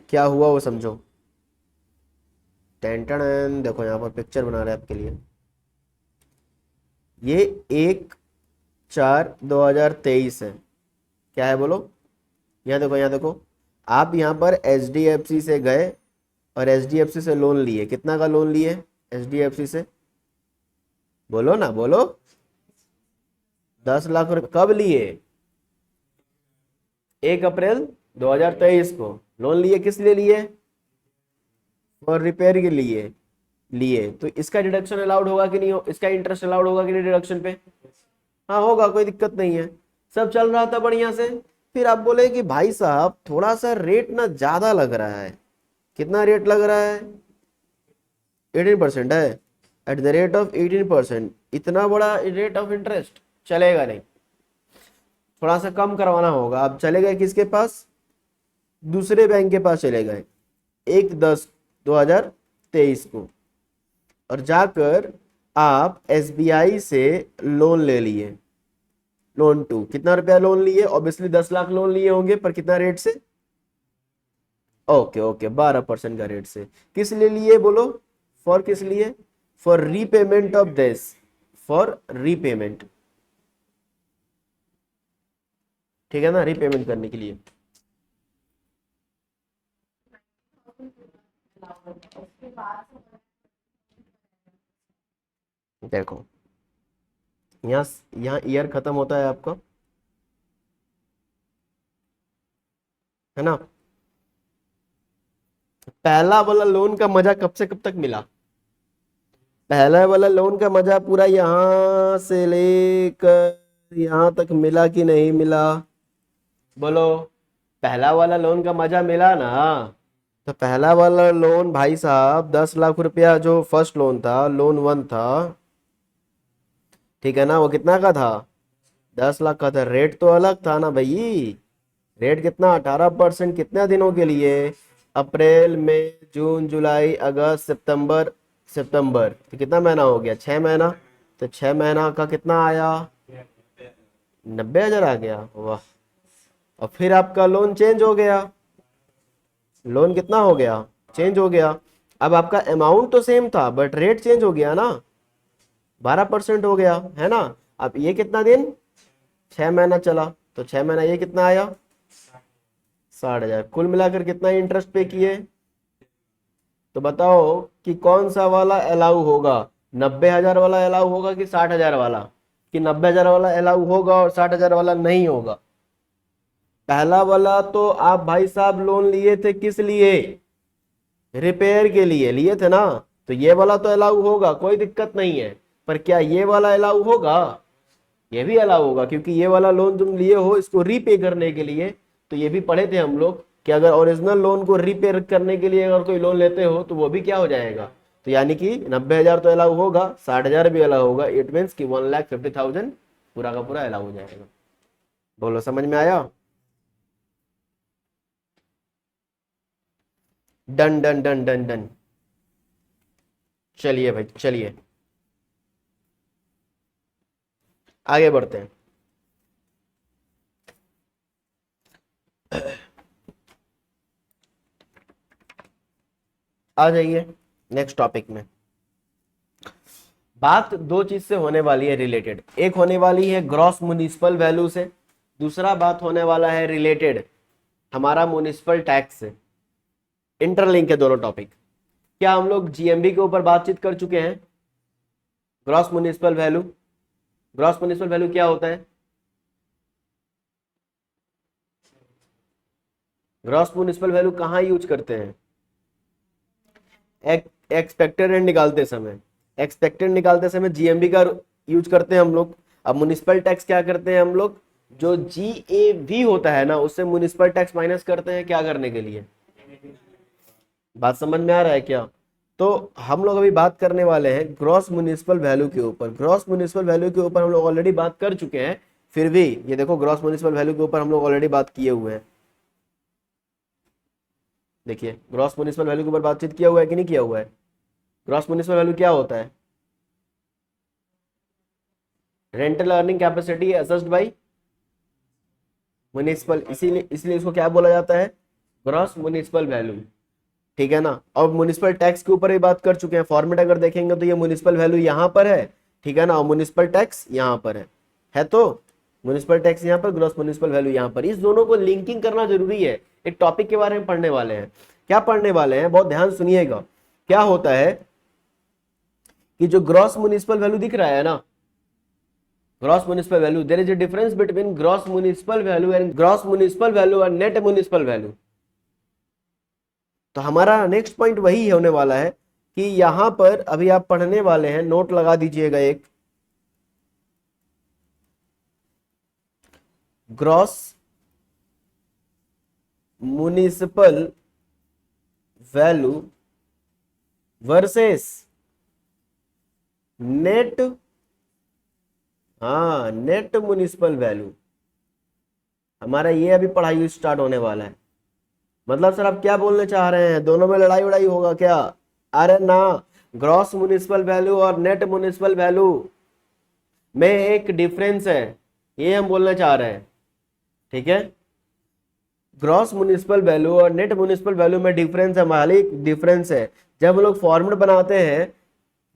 क्या हुआ वो समझो। टेंटन, देखो यहाँ पर पिक्चर बना रहे हैं आपके लिए। ये 1/4/2023 है। क्या है बोलो? यहाँ देखो, यहाँ देखो, आप यहाँ पर HDFC से गए और HDFC से लोन लिए। कितना का लोन लिए HDFC से? बोलो ना, बोलो। 10 लाख रुपए। कब लिए? 1 अप्रैल 2023 को लोन लिए। किस लिए लिए? और रिपेयर के लिए लिए। तो इसका डिडक्शन अलाउड होगा कि नहीं हो, इसका इंटरेस्ट अलाउड होगा कि नहीं डिडक्शन पे? हाँ होगा, कोई दिक्कत नहीं है, सब चल रहा था बढ़िया से। फिर आप बोले कि भाई साहब थोड़ा सा रेट ना ज्यादा लग रहा है। कितना रेट लग रहा है? 18% है। एट द रेट ऑफ 18%, इतना बड़ा रेट ऑफ इंटरेस्ट चलेगा नहीं, थोड़ा सा कम करवाना होगा। आप चले गए किसके पास? दूसरे बैंक के पास चले गए 1/10/2023 को, और जाकर आप SBI से लोन ले लिए, लोन 2। कितना रुपया लोन लिए? ऑब्वियसली 10 लाख लोन लिए होंगे, पर कितना रेट से? ओके ओके, 12% का रेट से। किस लिए लिए बोलो? फॉर किस लिए? For repayment of this, for repayment, ठीक है ना, रीपेमेंट करने के लिए। देखो यहाँ यहाँ ईयर खत्म होता है आपका, है ना। पहला वाला लोन का मजा कब से कब तक मिला? पहला वाला लोन का मजा पूरा यहां से लेकर यहां तक मिला कि नहीं मिला? बोलो। पहला वाला लोन का मजा मिला ना? तो पहला वाला लोन भाई साहब 10 लाख रुपया, जो फर्स्ट लोन था, लोन 1 था, ठीक है ना, वो कितना का था? 10 लाख का था। रेट तो अलग था ना भाई। रेट कितना? 18%। कितने दिनों के लिए? अप्रैल मई जून जुलाई अगस्त सितंबर, सितंबर तो कितना महीना हो गया? 6 महीना। तो 6 महीना का कितना आया? 90,000 आ गया। वाह। और फिर आपका लोन चेंज हो गया। लोन कितना हो गया? चेंज हो गया। अब आपका अमाउंट तो सेम था, बट रेट चेंज हो गया ना, 12% हो गया, है ना। अब ये कितना दिन? 6 महीना चला, तो 6 महीना ये कितना आया? 60,000। कुल मिलाकर कितना इंटरेस्ट पे किए? तो बताओ कि कौन सा वाला अलाउ होगा? 90,000 वाला अलाउ होगा कि 60,000 वाला? कि 90,000 वाला अलाउ होगा और 60,000 वाला नहीं होगा? पहला वाला तो आप भाई साहब लोन लिए थे किस लिए? रिपेयर के लिए लिए थे ना, तो ये वाला तो अलाउ होगा, कोई दिक्कत नहीं है। पर क्या ये वाला अलाउ होगा? ये भी अलाउ होगा, क्योंकि ये वाला लोन तुम लिए हो इसको रीपे करने के लिए। तो ये भी पढ़े थे हम लोग कि अगर ओरिजिनल लोन को रीपे करने के लिए अगर कोई लोन लेते हो तो वो भी क्या हो जाएगा। तो यानी कि 90,000 तो अलाउ होगा, 60,000 भी अलाउ होगा। इट मीन्स कि 1,50,000 पूरा का पूरा अलाउ हो जाएगा। बोलो समझ में आया? Done done done done done. चलिए भाई चलिए। आगे बढ़ते हैं। आ जाइए नेक्स्ट टॉपिक में। बात दो चीज से होने वाली है रिलेटेड, एक होने वाली है ग्रॉस म्युनिसिपल वैल्यू से, दूसरा बात होने वाला है रिलेटेड हमारा म्युनिसिपल टैक्स से। इंटरलिंक है दोनों टॉपिक। क्या हम लोग जीएमबी के ऊपर बातचीत कर चुके हैं? Gross municipal value, gross municipal value क्या होता है? ग्रॉस म्युनिसिपल वैल्यू कहाँ यूज करते हैं? एक्सपेक्टेड रेंट निकालते समय, एक्सपेक्टेड निकालते समय जीएमबी का यूज करते हैं हम लोग। अब म्युनिसिपल टैक्स क्या करते हैं हम लोग, जो जीएवी होता है ना उससे म्युनिसिपल टैक्स माइनस करते हैं, क्या करने के लिए? बात समझ में आ रहा है क्या? तो हम लोग अभी बात करने वाले हैं ग्रॉस म्युनिसिपल वैल्यू के ऊपर। ग्रॉस म्युनिसिपल वैल्यू के ऊपर हम लोग ऑलरेडी बात कर चुके हैं, फिर भी ये देखो ग्रॉस म्युनिसिपल वैल्यू के ऊपर हम लोग ऑलरेडी बात किए हुए हैं। देखिए ग्रॉस म्युनिसिपल वैल्यू के ऊपर बातचीत किया हुआ है कि नहीं किया हुआ है? ग्रॉस म्युनिसिपल वैल्यू क्या होता है? Rental earning capacity assessed by municipal, इसीलिए इसलिए इसको क्या बोला जाता है? Gross municipal value. ठीक है ना। अब म्युनिसिपल टैक्स के ऊपर ही बात कर चुके हैं। फॉर्मेट अगर देखेंगे तो ये म्युनिसिपल वैल्यू यहाँ पर है, ठीक है ना, और म्युनिसिपल टैक्स यहाँ पर है तो म्युनिसिपल टैक्स यहाँ पर, ग्रॉस म्युनिसिपल वैल्यू यहाँ पर। इस दोनों को लिंकिंग करना जरूरी है। एक टॉपिक के बारे में पढ़ने वाले हैं। क्या पढ़ने वाले हैं, बहुत ध्यान सुनिएगा। क्या होता है कि जो ग्रॉस म्युनिसिपल वैल्यू दिख रहा है ना, gross municipal value, there is a difference between gross municipal value and gross municipal value और नेट म्युनिसिपल वैल्यू। तो हमारा नेक्स्ट पॉइंट वही होने वाला है कि यहां पर अभी आप पढ़ने वाले हैं, नोट लगा दीजिएगा एक, gross municipal value versus net, हाँ नेट म्युनिसिपल वैल्यू। हमारा ये अभी पढ़ाई स्टार्ट होने वाला है। मतलब सर आप क्या बोलने चाह रहे हैं, दोनों में लड़ाई उड़ाई होगा क्या? अरे ना, ग्रॉस म्युनिसिपल वैल्यू और नेट म्युनिसिपल वैल्यू में एक डिफरेंस है, ये हम बोलना चाह रहे हैं। ठीक है, ग्रॉस म्युनिसिपल वैल्यू और नेट म्युनिसिपल वैल्यू में डिफरेंस है, मालिक डिफरेंस है। जब हम लोग फॉर्मेट बनाते हैं,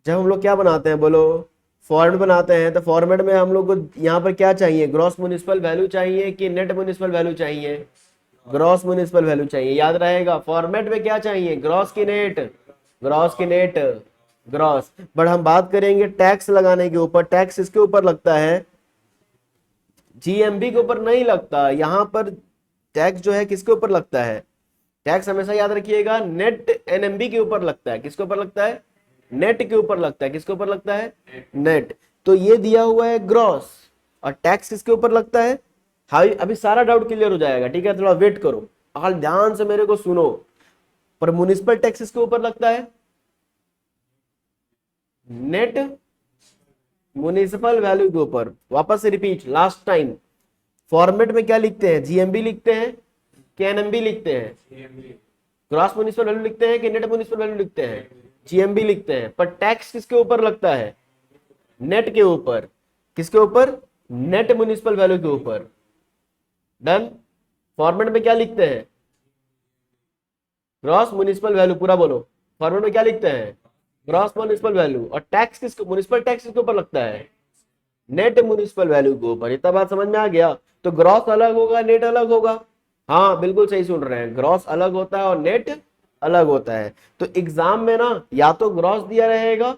जब हम लोग क्या बनाते हैं बोलो, फॉर्मेट बनाते हैं, तो फॉर्मेट में हम लोग को यहाँ पर क्या चाहिए, ग्रॉस म्युनिसिपल वैल्यू चाहिए कि नेट म्युनिसिपल वैल्यू चाहिए? ग्रॉस म्युनिसिपल वैल्यू चाहिए। याद रहेगा फॉर्मेट में क्या चाहिए, ग्रॉस की नेट, ग्रॉस की नेट, ग्रॉस। बट हम बात करेंगे टैक्स लगाने के ऊपर। टैक्स इसके ऊपर लगता है, जीएमबी के ऊपर नहीं लगता। यहाँ पर टैक्स जो है किसके ऊपर लगता है? टैक्स हमेशा याद रखिएगा नेट एनएमबी के ऊपर लगता है। किसके ऊपर लगता है? नेट के ऊपर लगता है। किसके ऊपर लगता है? नेट। तो ये दिया हुआ है ग्रॉस, और टैक्स किसके ऊपर लगता है? हाँ अभी सारा डाउट क्लियर हो जाएगा, ठीक है, थोड़ा वेट करो, अगर ध्यान से मेरे को सुनो। पर म्युनिसिपल टैक्स किसके ऊपर लगता है? नेट म्युनिसिपल वैल्यू के ऊपर। वापस से रिपीट, लास्ट टाइम, फॉर्मेट में क्या लिखते हैं, जीएमबी लिखते हैं कि एनएमबी लिखते हैं? ग्रॉस म्युनिसिपल वैल्यू लिखते हैं कि नेट म्युनिसिपल वैल्यू लिखते हैं? जीएमबी लिखते हैं। पर टैक्स किसके ऊपर लगता है? नेट के ऊपर। किसके ऊपर? नेट म्युनिसिपल वैल्यू के ऊपर। डन। फॉर्मेट में क्या लिखते हैं? ग्रॉस म्युनिसिपल वैल्यू, पूरा बोलो। फॉर्मेट में क्या लिखते हैं? Gross municipal value. और टैक्स किसको, म्युनिसिपल टैक्स किसके ऊपर लगता है? नेट म्युनिसिपल वैल्यू के ऊपर। इतना बात समझ में आ गया? तो ग्रॉस अलग होगा, नेट अलग होगा। हाँ बिल्कुल सही सुन रहे हैं, ग्रॉस अलग होता है और नेट अलग होता है। तो एग्जाम में ना या तो ग्रॉस दिया रहेगा,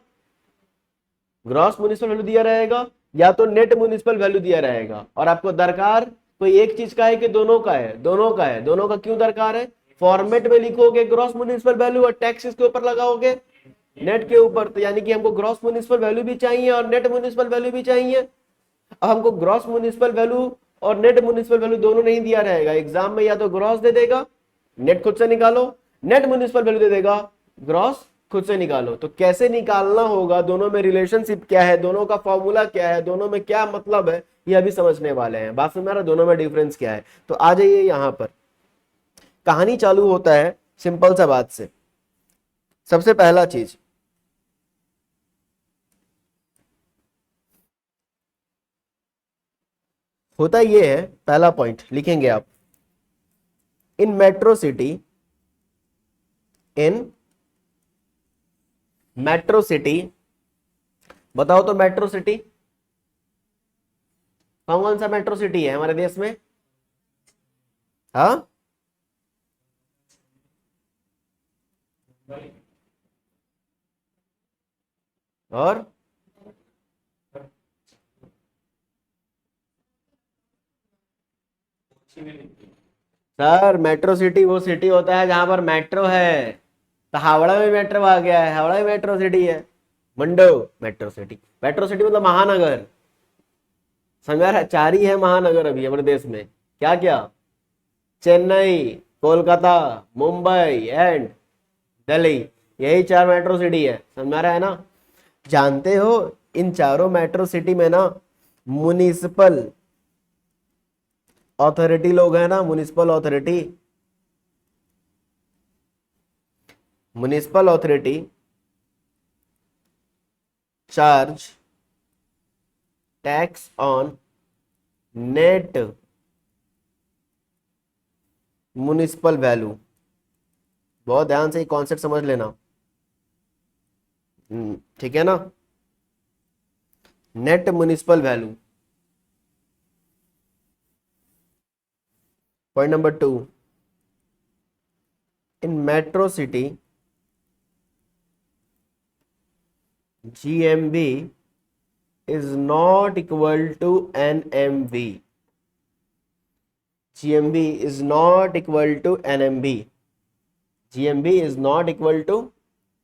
ग्रॉस म्युनिसिपल वैल्यू दिया रहेगा, या तो नेट म्युनिसिपल वैल्यू दिया रहेगा। और आपको दरकार कोई एक चीज का है कि दोनों का है? दोनों का है। दोनों का क्यों दरकार है? फॉर्मेट में लिखोगे ग्रॉस म्युनिसिपल वैल्यू और टैक्स इसके ऊपर लगाओगे, नेट के ऊपर। तो यानी कि हमको ग्रॉस म्युनिसिपल वैल्यू भी चाहिए और नेट म्युनिसिपल वैल्यू भी चाहिए। अब हमको ग्रॉस म्युनिसिपल वैल्यू और नेट म्युनिसिपल वैल्यू दोनों नहीं दिया रहेगा एग्जाम में, या तो ग्रॉस दे देगा, नेट खुद से निकालो, नेट म्युनिसिपल वैल्यू दे देगा, ग्रॉस खुद से निकालो। तो कैसे निकालना होगा, दोनों में रिलेशनशिप क्या है, दोनों का फॉर्मूला क्या है, दोनों में क्या मतलब है, ये अभी समझने वाले हैं। बात समझ में आ रहा है? दोनों में डिफरेंस क्या है। तो आ जाइए यहां पर, कहानी चालू होता है सिंपल सा बात से। सबसे पहला चीज, होता ये है, पहला पॉइंट लिखेंगे आप, इन मेट्रो सिटी, इन मेट्रो सिटी, बताओ तो मेट्रो सिटी कौन कौन सा मेट्रो सिटी है हमारे देश में? हाँ, और सर मेट्रो सिटी वो सिटी होता है जहां पर मेट्रो है। तो हावड़ा में मेट्रो आ गया है, हावड़ा में मेट्रो सिटी है। मंडो मेट्रो सिटी मतलब महानगर। संगार चार ही है महानगर अभी हमारे देश में, क्या क्या? चेन्नई, कोलकाता, मुंबई एंड दिल्ली, यही चार मेट्रो सिटी है, समझ में आ रहा है ना? जानते हो इन चारों मेट्रो सिटी में ना म्युनिसिपल अथॉरिटी लोग हैं ना, municipal authority charge tax on net municipal value. बहुत ध्यान से कॉन्सेप्ट समझ लेना, ठीक है ना? Net municipal value. Point number 2, in metro city GMB is not equal to NMV. GMB is not equal to NMB. GMB is not equal to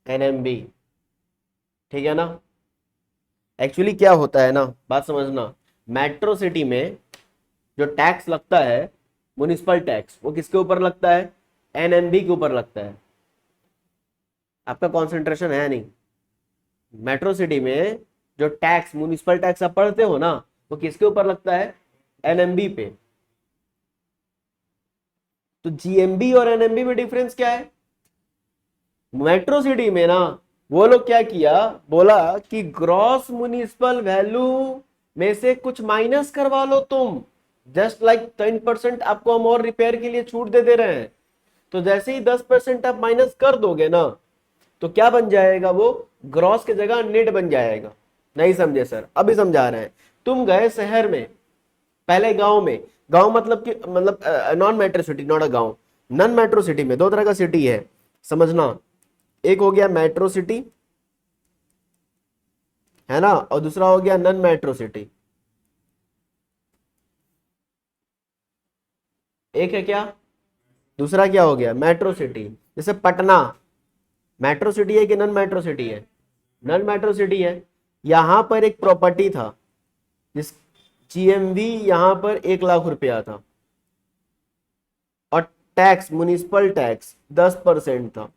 NMB. ठीक है ना? एक्चुअली क्या होता है ना, बात समझना, मेट्रो सिटी में जो टैक्स लगता है म्युनिसिपल टैक्स, वो किसके ऊपर लगता है? NMB के ऊपर लगता है। आपका कॉन्सेंट्रेशन है नहीं। मेट्रो सिटी में जो टैक्स म्युनिसिपल टैक्स आप पढ़ते हो ना, वो किसके ऊपर लगता है? NMB पे। तो GMB और NMB में डिफरेंस क्या है? मेट्रो सिटी में ना वो लोग क्या किया, बोला कि ग्रॉस म्युनिसिपल वैल्यू में से कुछ माइनस करवा लो तुम, जस्ट लाइक 10% आपको हम और रिपेयर के लिए छूट दे रहे हैं। तो जैसे ही 10% आप माइनस कर दोगे ना, तो क्या बन जाएगा? वो ग्रॉस की जगह नेट बन जाएगा। नहीं समझे सर? अभी समझा रहे हैं। तुम गए शहर में, पहले गांव में, गांव मतलब कि non metro city, not a गांव, नॉन मेट्रो सिटी में दो तरह का सिटी है, समझना। एक हो गया मेट्रो सिटी, है ना, और दूसरा हो गया नॉन मेट्रो सिटी। एक है क्या, दूसरा क्या हो गया? Metro city. जैसे पटना मेट्रो सिटी है कि नॉन मेट्रो सिटी है? नॉन मेट्रो सिटी है। यहां पर एक प्रॉपर्टी था जिस GMV यहां पर 1 लाख रुपया था, और टैक्स म्युनिसिपल टैक्स 10% था।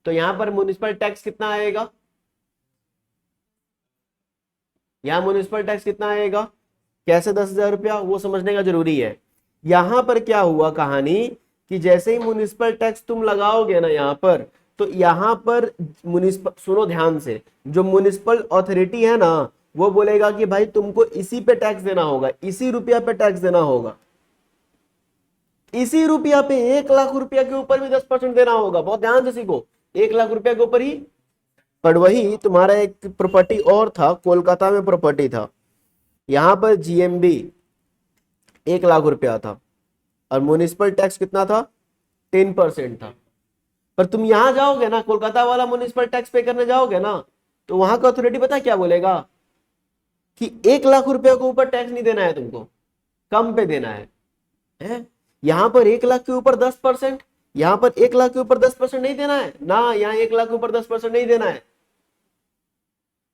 तो यहां पर म्युनिसिपल टैक्स कितना आएगा? यहां म्युनिसिपल टैक्स कितना आएगा? कैसे 10,000 रुपया, वो समझने का जरूरी है। यहां पर क्या हुआ कहानी, कि जैसे ही म्युनिसिपल टैक्स तुम लगाओगे ना यहां पर, तो यहां पर म्युनिसिपल, सुनो ध्यान से, जो म्युनिसिपल अथॉरिटी है ना, वो बोलेगा कि भाई तुमको इसी पे टैक्स देना होगा, इसी रुपया पे टैक्स देना होगा, इसी रुपया पे 1 लाख रुपया के ऊपर भी 10% देना होगा। बहुत ध्यान से सीखो, 1 लाख रुपया के ऊपर ही। पर वही तुम्हारा एक प्रॉपर्टी और था, कोलकाता में प्रॉपर्टी था, यहां पर GMB 1 लाख रुपया था, और म्युनिसिपल टैक्स कितना था? 10% था। पर तुम यहां जाओगे ना, कोलकाता वाला म्युनिसिपल टैक्स पे करने जाओगे ना, तो वहां का अथॉरिटी पता क्या बोलेगा, कि 1 लाख रुपया के ऊपर टैक्स नहीं देना है तुमको, कम पे देना है? यहां पर 1 लाख के ऊपर 10%, यहां पर 1 लाख के ऊपर 10% नहीं देना है ना, यहां 1 लाख के ऊपर 10% नहीं देना है।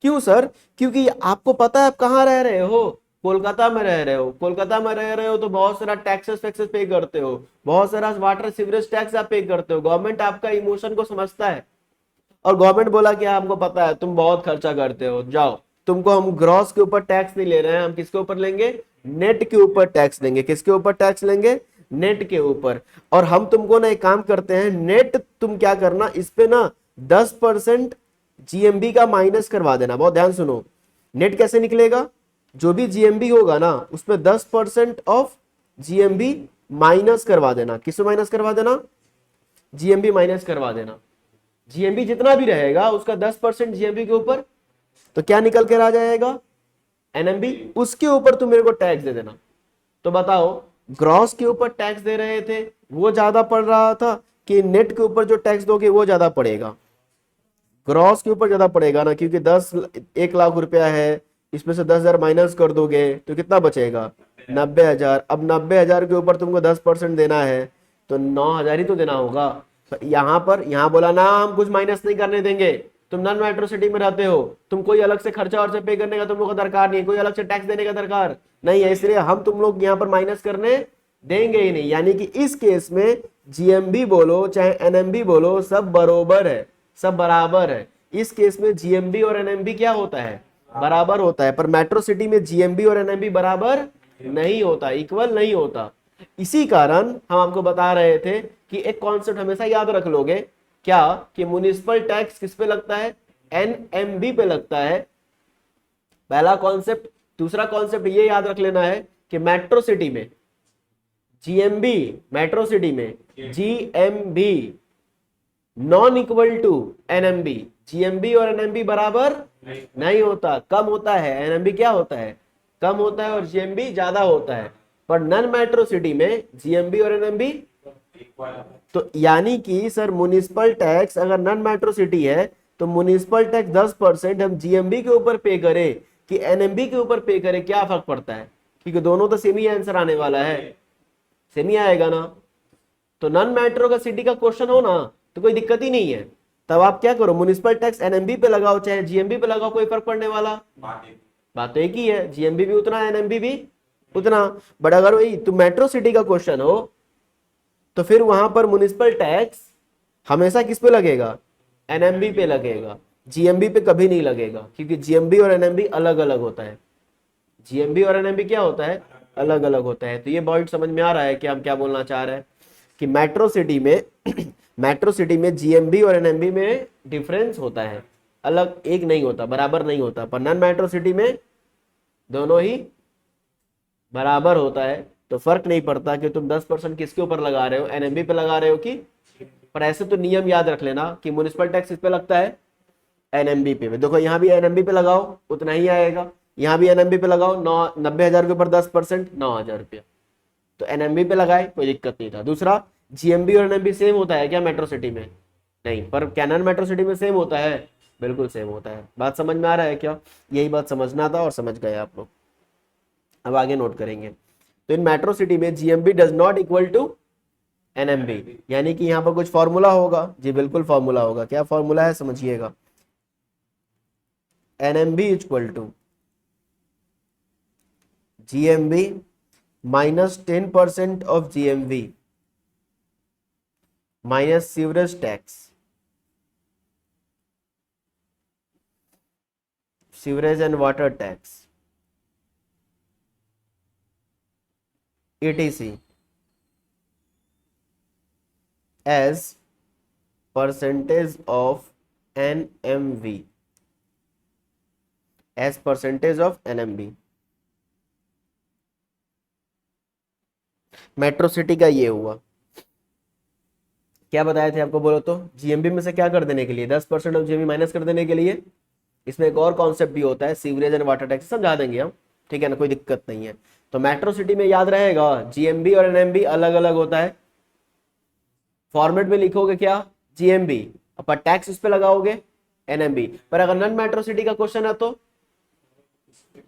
क्यों सर? क्योंकि आपको पता है आप कहाँ रह रहे हो, कोलकाता में रह रहे हो। कोलकाता में रह रहे हो तो बहुत सारा टैक्सेस फैक्सेस पे करते हो, बहुत सारा वाटर सीवरेज टैक्स आप पे करते हो। गवर्नमेंट आपका इमोशन को समझता है, और गवर्नमेंट बोला कि हमको पता है तुम बहुत खर्चा करते हो, जाओ तुमको हम ग्रॉस के ऊपर टैक्स नहीं ले रहे हैं, हम किसके ऊपर लेंगे? नेट के ऊपर टैक्स लेंगे। किसके ऊपर टैक्स लेंगे? नेट के ऊपर। और हम तुमको ना एक काम करते हैं, नेट तुम क्या करना, इस पे ना 10% GMB का माइनस करवा देना। बहुत ध्यान सुनो, नेट कैसे निकलेगा? जो भी जीएमबी होगा ना उसमें 10% ऑफ जीएमबी माइनस करवा देना। किसमें माइनस करवा देना? जीएमबी माइनस करवा देना। जीएमबी जितना भी रहेगा उसका 10% जीएमबी के ऊपर, तो क्या निकल कर आ जाएगा? एनएमबी। उसके ऊपर तुम मेरे को टैक्स दे देना। तो बताओ, ग्रॉस के ऊपर टैक्स दे रहे थे वो ज्यादा पड़ रहा था कि नेट के ऊपर जो टैक्स दोगे वो ज्यादा पड़ेगा? ग्रॉस के ऊपर ज्यादा पड़ेगा ना, क्योंकि 1 लाख रुपया है, इसमें से 10,000 माइनस कर दोगे तो कितना बचेगा? 90,000। अब 90,000 के ऊपर तुमको 10% देना है तो 9,000 ही तो देना होगा। तो यहाँ बोला ना हम कुछ माइनस नहीं करने देंगे, तुम नॉन मेट्रो सिटी में रहते हो, तुम कोई अलग से खर्चा और से पे करने का तुम लोग का दरकार नहीं है, कोई अलग से टैक्स देने का दरकार नहीं है, इसलिए हम तुम लोग यहाँ पर माइनस करने देंगे ही नहीं। यानी कि इस केस में जीएमबी बोलो चाहे एनएमबी बोलो सब बरोबर है, सब बराबर है। इस केस में जीएमबी और एनएमबी क्या होता है? बराबर होता है। पर मेट्रो सिटी में जीएमबी और एनएमबी बराबर नहीं होता, इक्वल नहीं होता। इसी कारण हम आपको बता रहे थे कि एक कॉन्सेप्ट हमेशा याद रख लोगे, क्या कि म्युनिसिपल टैक्स किस पे लगता है? एनएमबी पे लगता है, पहला कॉन्सेप्ट। दूसरा कॉन्सेप्ट ये याद रख लेना है कि मेट्रो सिटी में जीएमबी, मेट्रो सिटी में GMV non equal to NMV. GMV और एनएमबी बराबर नहीं होता, कम होता है। एनएमबी क्या होता है? कम होता है और जीएमबी ज्यादा होता है। पर नॉन मेट्रो सिटी में जीएमबी और एनएमबी, तो यानी कि सर म्युनिसिपल टैक्स अगर नॉन मेट्रो सिटी है तो म्युनिसिपल टैक्स 10% हम जीएमबी के ऊपर पे करें कि एनएमबी के ऊपर पे करें, क्या फर्क पड़ता है? क्योंकि दोनों तो सेम ही आंसर आने वाला है, सेम ही आएगा ना। तो नॉन मेट्रो का सिटी का क्वेश्चन हो ना तो कोई दिक्कत ही नहीं है। तब आप क्या करो, म्युनिसिपल टैक्स एनएमबी पे लगाओ चाहे जीएमबी पे लगाओ, कोई फर्क पड़ने वाला बात तो एक ही है। जीएमबी भी उतना, एनएमबी भी उतना। बट अगर वही तो मेट्रो सिटी का क्वेश्चन हो तो फिर वहां पर म्युनिसिपल टैक्स हमेशा किस पे लगेगा? एनएमबी पे लगेगा, जीएमबी पे कभी नहीं लगेगा, क्योंकि जीएमबी और एनएमबी अलग अलग होता है। जीएमबी और एनएमबी क्या होता है? अलग अलग होता है। तो ये पॉइंट समझ में आ रहा है कि हम क्या बोलना चाह रहे हैं कि मेट्रो सिटी में मेट्रो सिटी में जीएमबी और एनएमबी में डिफरेंस होता है, अलग एक नहीं होता, बराबर नहीं होता। पर नॉन मेट्रो सिटी में दोनों ही बराबर होता है। तो फर्क नहीं पड़ता कि तुम 10% किसके ऊपर लगा रहे हो, एनएमबी पे लगा रहे हो कि। पर ऐसे तो नियम याद रख लेना कि म्युनिसिपल टैक्स इस पे लगता है एनएमबी पे। देखो यहाँ भी एनएमबी पे लगाओ उतना ही आएगा, यहाँ भी एनएमबी पे लगाओ, 90,000 के ऊपर 10% 9,000 रुपया, तो एनएमबी पे लगाए कोई दिक्कत नहीं था। दूसरा, जीएमबी और एनएमबी सेम होता है क्या मेट्रो सिटी में? नहीं। पर कैनन मेट्रो सिटी में सेम होता है, बिल्कुल सेम होता है। बात समझ में आ रहा है क्या? यही बात समझना था और समझ गए आप लोग। अब आगे नोट करेंगे। तो इन मेट्रो सिटी में GMV does not equal to NMV, यानी कि यहाँ पर कुछ फॉर्मूला होगा। जी बिल्कुल फॉर्मूला होगा। क्या फॉर्मूला है समझिएगा। NMV equal to GMV minus 10% of GMV minus sewerage tax, sewerage and water tax etc as percentage of NMV, as percentage of NMV। Metro city का ये हुआ। क्या बताए थे आपको बोलो तो? जीएमबी में से क्या कर देने के लिए? 10% ऑफ जीएमबी माइनस कर देने के लिए। इसमें एक और कॉन्सेप्ट भी होता है, सीवरेज एंड वाटर टैक्स, समझा देंगे हम, ठीक है ना, कोई दिक्कत नहीं है। तो मेट्रो सिटी में याद रहेगा जीएमबी और एनएमबी अलग अलग होता है। फॉर्मेट में लिखोगे क्या? जीएमबी, पर टैक्स इस पे लगाओगे एनएमबी। पर अगर नॉन मेट्रो सिटी का क्वेश्चन है तो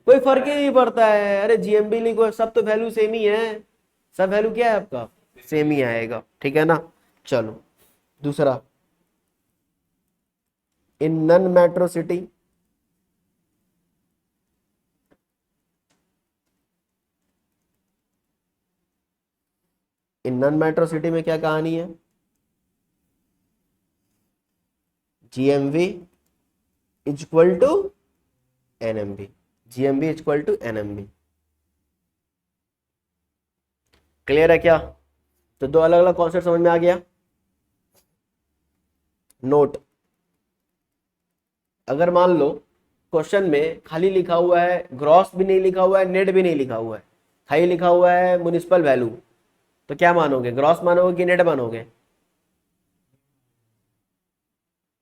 कोई फर्क ही नहीं पड़ता है। अरे जीएमबी लिखो, सब तो वैल्यू सेम ही है, सब वैल्यू क्या है आपका? सेम ही आएगा, ठीक है ना। चलो दूसरा, in non metro city in non metro city में क्या कहानी है? GMV equal to NMV, GMV equal to NMV. Clear है क्या? तो दो अलग अलग कॉन्सेप्ट समझ में आ गया। नोट, अगर मान लो क्वेश्चन में खाली लिखा हुआ है, ग्रॉस भी नहीं लिखा हुआ है, नेट भी नहीं लिखा हुआ है, खाली लिखा हुआ है म्युनिसिपल वैल्यू, तो क्या मानोगे, ग्रॉस मानोगे कि नेट मानोगे?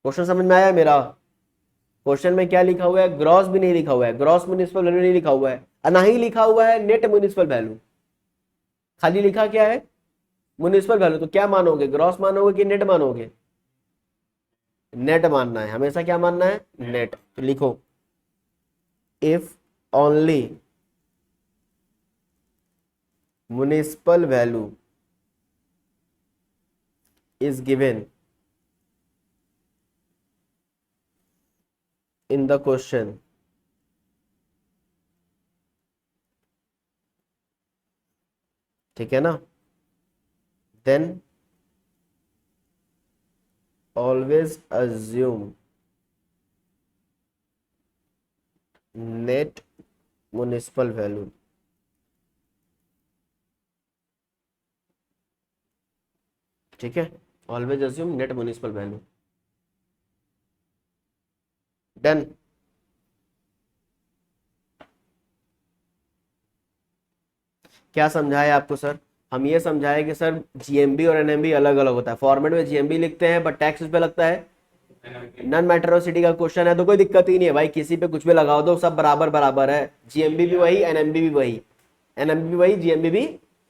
क्वेश्चन समझ में आया मेरा? क्वेश्चन में क्या लिखा हुआ है, ग्रॉस भी नहीं लिखा हुआ है, ग्रॉस म्युनिसिपल वैल्यू नहीं लिखा हुआ है, और ना ही लिखा हुआ है नेट म्युनिसिपल वैल्यू, खाली लिखा क्या है, म्युनिसिपल वैल्यू। तो क्या मानोगे, ग्रॉस मानोगे कि नेट मानोगे? नेट मानना है, हमेशा क्या मानना है, नेट। तो लिखो if only municipal value is given in the question, ठीक है ना, then always assume net municipal value। ठीक है, always assume net municipal value. Done. क्या समझाया आपको सर? हम ये समझाए कि सर जीएमबी और एनएमबी अलग अलग होता है, फॉर्मेट में जीएमबी लिखते हैं बट टैक्स उस पे लगता है नॉन मैटरोसिटी का क्वेश्चन है तो कोई दिक्कत ही नहीं है भाई, किसी पे कुछ भी लगाओ दो, सब बराबर बराबर है, जीएमबी भी वही, एनएमबी भी वही, एनएमबी भी वही, जीएमबी भी।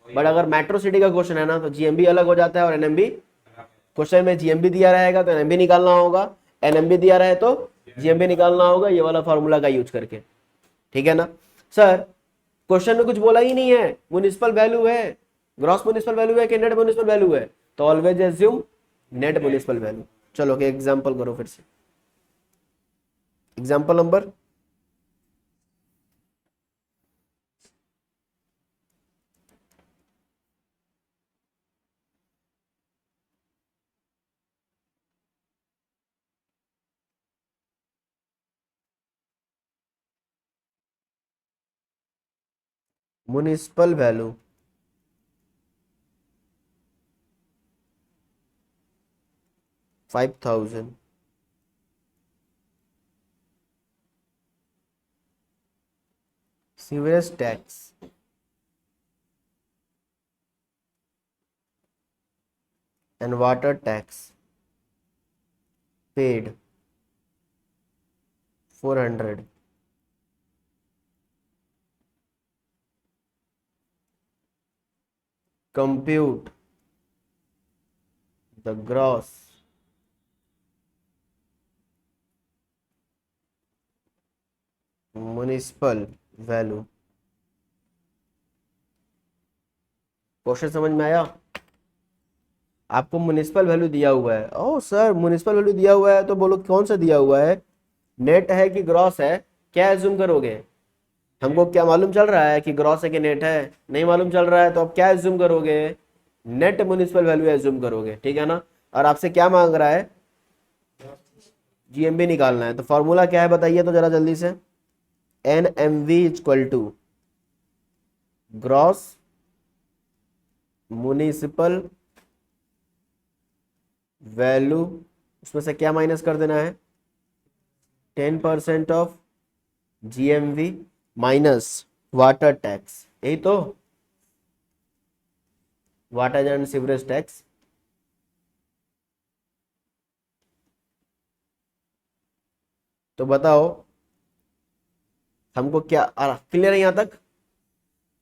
बट अगर मैट्रोसिटी का क्वेश्चन है ना तो जीएमबी अलग हो जाता है और एनएमबी, क्वेश्चन में जीएमबी दिया रहेगा तो एनएमबी निकालना होगा, एनएमबी दिया रहे तो जीएमबी निकालना होगा, ये वाला फॉर्मूला का यूज करके। ठीक है ना सर? क्वेश्चन में कुछ बोला ही नहीं है, म्युनिसिपल वैल्यू है, ग्रॉस म्युनिसिपल वैल्यू है कि नेट म्युनिसिपल वैल्यू है, तो always assume net municipal value. चलो कि एग्जांपल करो फिर से, example number municipal value $5,000 sewerage tax and water tax paid 400, compute the gross municipal value। Question समझ में आया? आपको म्युनिसिपल वैल्यू दिया हुआ है, ओ सर म्युनिसिपल वैल्यू दिया हुआ है तो बोलो कौन सा दिया हुआ है, नेट है कि ग्रॉस है, क्या एज्यूम करोगे? हमको क्या मालूम चल रहा है कि ग्रॉस है कि नेट है? नहीं मालूम चल रहा है, तो आप क्या एज्यूम करोगे, नेट म्युनिसिपल वैल्यू एज्यूम करोगे। ठीक है ना? और आपसे क्या मांग रहा है, जीएमबी निकालना है, तो फॉर्मूला क्या है बताइए तो जरा जल्दी से, N M V equal to gross municipal value, उसमें से क्या माइनस कर देना है, 10% of GMV minus water tax, यही तो, वाटर एंड सीवरेज टैक्स। तो बताओ हमको क्या क्लियर है यहां तक?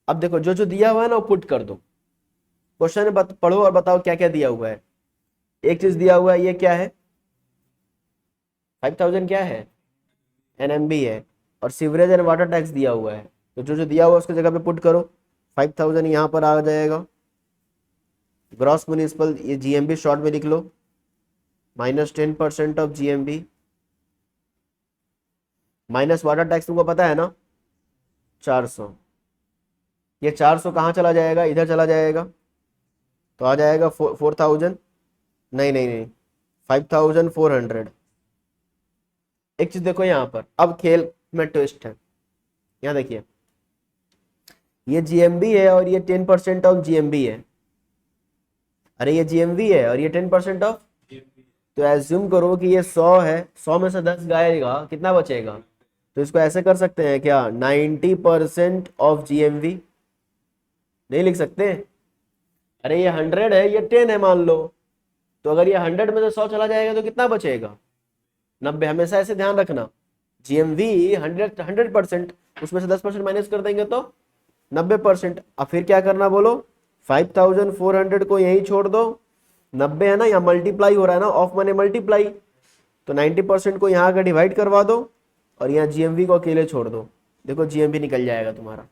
अब देखो जो जो दिया हुआ है ना वो पुट कर दो, क्वेश्चन पढ़ो और बताओ क्या क्या दिया हुआ है। एक चीज दिया हुआ है, ये क्या है, 5,000 क्या है, एनएमबी है, और सीवरेज एंड वाटर टैक्स दिया हुआ है, तो जो जो दिया हुआ है उसकी जगह पे पुट करो, 5,000 यहाँ पर आ जाएगा, ग्रॉस म्युनिसिपल ये जीएमबी शॉर्ट में लिख लो, minus 10% of GMV minus water tax, तुमको पता है ना 400, ये 400 कहाँ चला जाएगा, इधर चला जाएगा, तो आ जाएगा 4,000, नहीं नहीं नहीं 5,400। एक चीज देखो यहाँ पर, अब खेल में ट्विस्ट है, यहाँ देखिए ये जीएमबी है और ये 10% ऑफ जीएमबी है, अरे ये जीएमवी है और ये 10% ऑफ, तो एज्यूम करो कि ये 100 है, 100 में से 10 गाएगा, कितना बचेगा, तो इसको ऐसे कर सकते हैं क्या, 90% ऑफ GMV, नहीं लिख सकते? अरे ये 100 है, ये 10 है मान लो, तो अगर ये 100 में से 100 चला जाएगा तो कितना बचेगा, 90। हमेशा ऐसे ध्यान रखना, GMV 100%, उसमें से 10% माइनस कर देंगे तो 90%। अब फिर क्या करना बोलो, 5400 को यहीं छोड़ दो, 90 है ना, यहाँ मल्टीप्लाई हो रहा है ना, ऑफ माने मल्टीप्लाई, तो 90% को यहाँ का डिवाइड करवा दो और यहाँ GMV को अकेले छोड़ दो, देखो GMV निकल जाएगा तुम्हारा।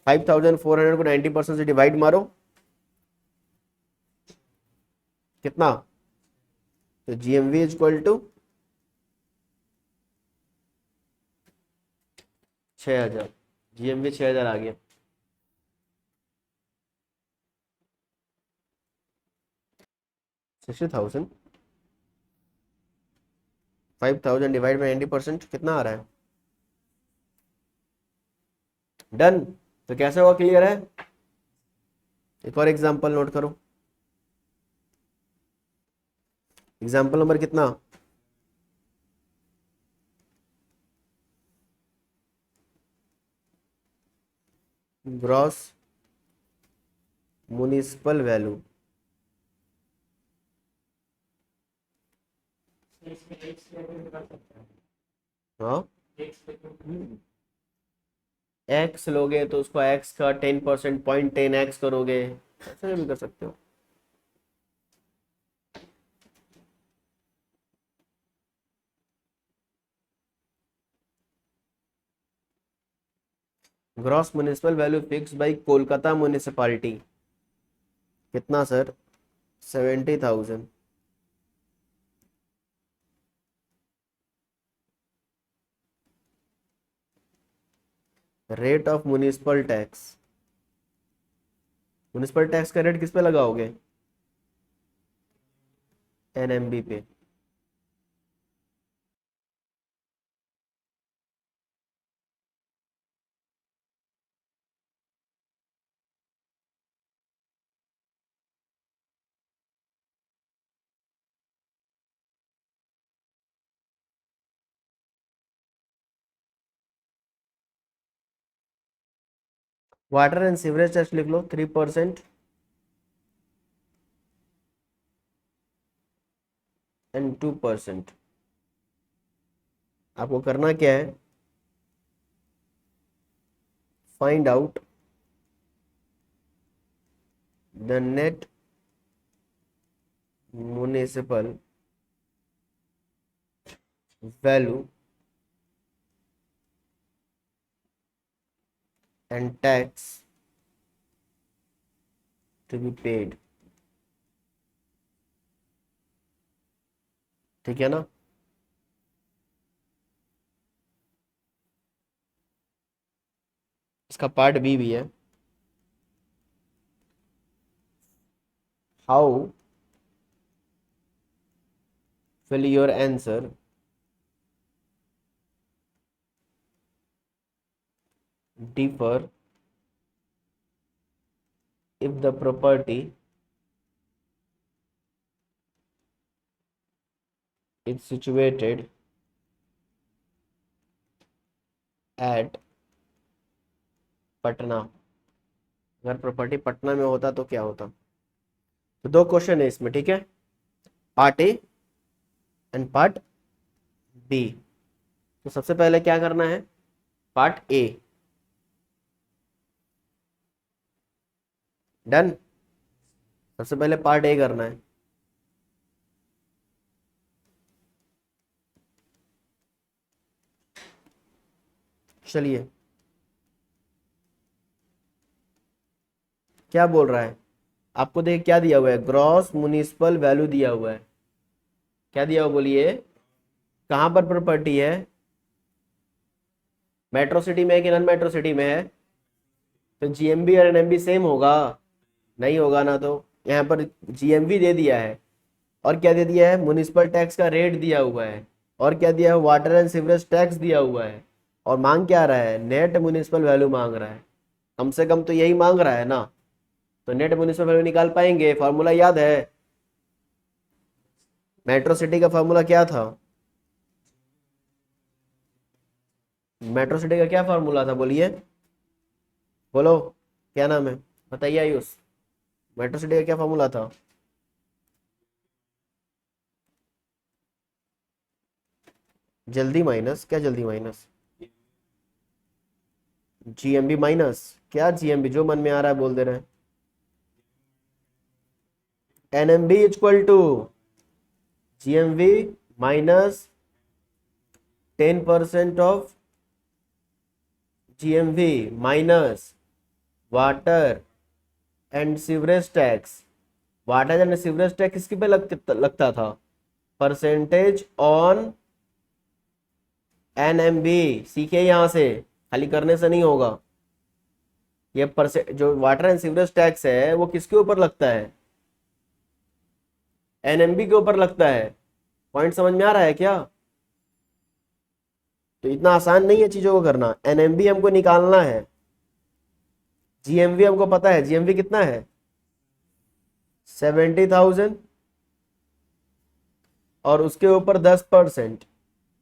5400 को 90% से डिवाइड मारो, कितना, तो GMV is equal to 6000, GMV 6000 आ गया। $60,000, 5000 डिवाइड बाई 90% कितना आ रहा है, डन। तो कैसे हुआ, क्लियर है? एक और एग्जांपल नोट करो, एग्जांपल नंबर कितना, ग्रॉस म्युनिसिपल वैल्यू, हाँ एक्स लोगे तो उसको एक्स का 10%, 0.10x करोगे, ऐसे भी कर सकते हो। Gross municipal value fix by Kolkata municipality, कितना sir, 70,000। Rate of municipal tax, municipal tax का रेट किस पे लगाओगे, NMB पे। वाटर एंड सीवरेज टैक्स लिख लो 3% एंड 2%। आपको करना क्या है, find out the net municipal value and tax to be paid, ठीक है ना। इसका पार्ट बी भी है, how fill your answer differ if the property is situated at Patna, अगर प्रॉपर्टी पटना में होता तो क्या होता। तो दो क्वेश्चन है इसमें, ठीक है, part A and part B. तो सबसे पहले क्या करना है, पार्ट ए, डन। सबसे पहले पार्ट ए करना है, चलिए क्या बोल रहा है आपको, देख क्या दिया हुआ है, ग्रॉस म्युनिसिपल वैल्यू दिया हुआ है, क्या दिया हुआ बोलिए, कहां पर प्रॉपर्टी है, मेट्रो सिटी में है कि नॉन मेट्रो सिटी में है, तो GMB और NMB सेम होगा, नहीं होगा ना, तो यहाँ पर GMB दे दिया है, और क्या दे दिया है, म्युनिसिपल टैक्स का रेट दिया हुआ है, और क्या दिया है, वाटर एंड सीवरेज टैक्स दिया हुआ है, और मांग क्या रहा है, नेट म्युनिसिपल वैल्यू मांग रहा है, कम से कम तो यही मांग रहा है ना। तो नेट म्युनिसिपल वैल्यू निकाल पाएंगे, फॉर्मूला याद है, मेट्रो सिटी का फॉर्मूला क्या था, मेट्रो सिटी का क्या फॉर्मूला था, बोलिए, बोलो, क्या नाम है, बताइए आयुष, मेट्रो सिटी का क्या फॉर्मूला था? जल्दी माइनस, क्या जल्दी माइनस? जीएमबी माइनस, क्या जीएमबी, जो मन में आ रहा है बोल दे रहे हैं। NMV equal to GMV minus 10% of GMV minus water and sewerage tax. Water and sewerage tax किसके पे लगता था? Percentage on NMV. सीखे यहां से, खाली करने से नहीं होगा। ये परसेंट जो वाटर एंड सीवरेज टैक्स है वो किसके ऊपर लगता है? एनएमबी के ऊपर लगता है। पॉइंट समझ में आ रहा है क्या? तो इतना आसान नहीं है चीजों को करना। एनएमबी हमको निकालना है, जीएमवी हमको पता है, जीएमवी कितना है? 70,000 और उसके ऊपर 10%।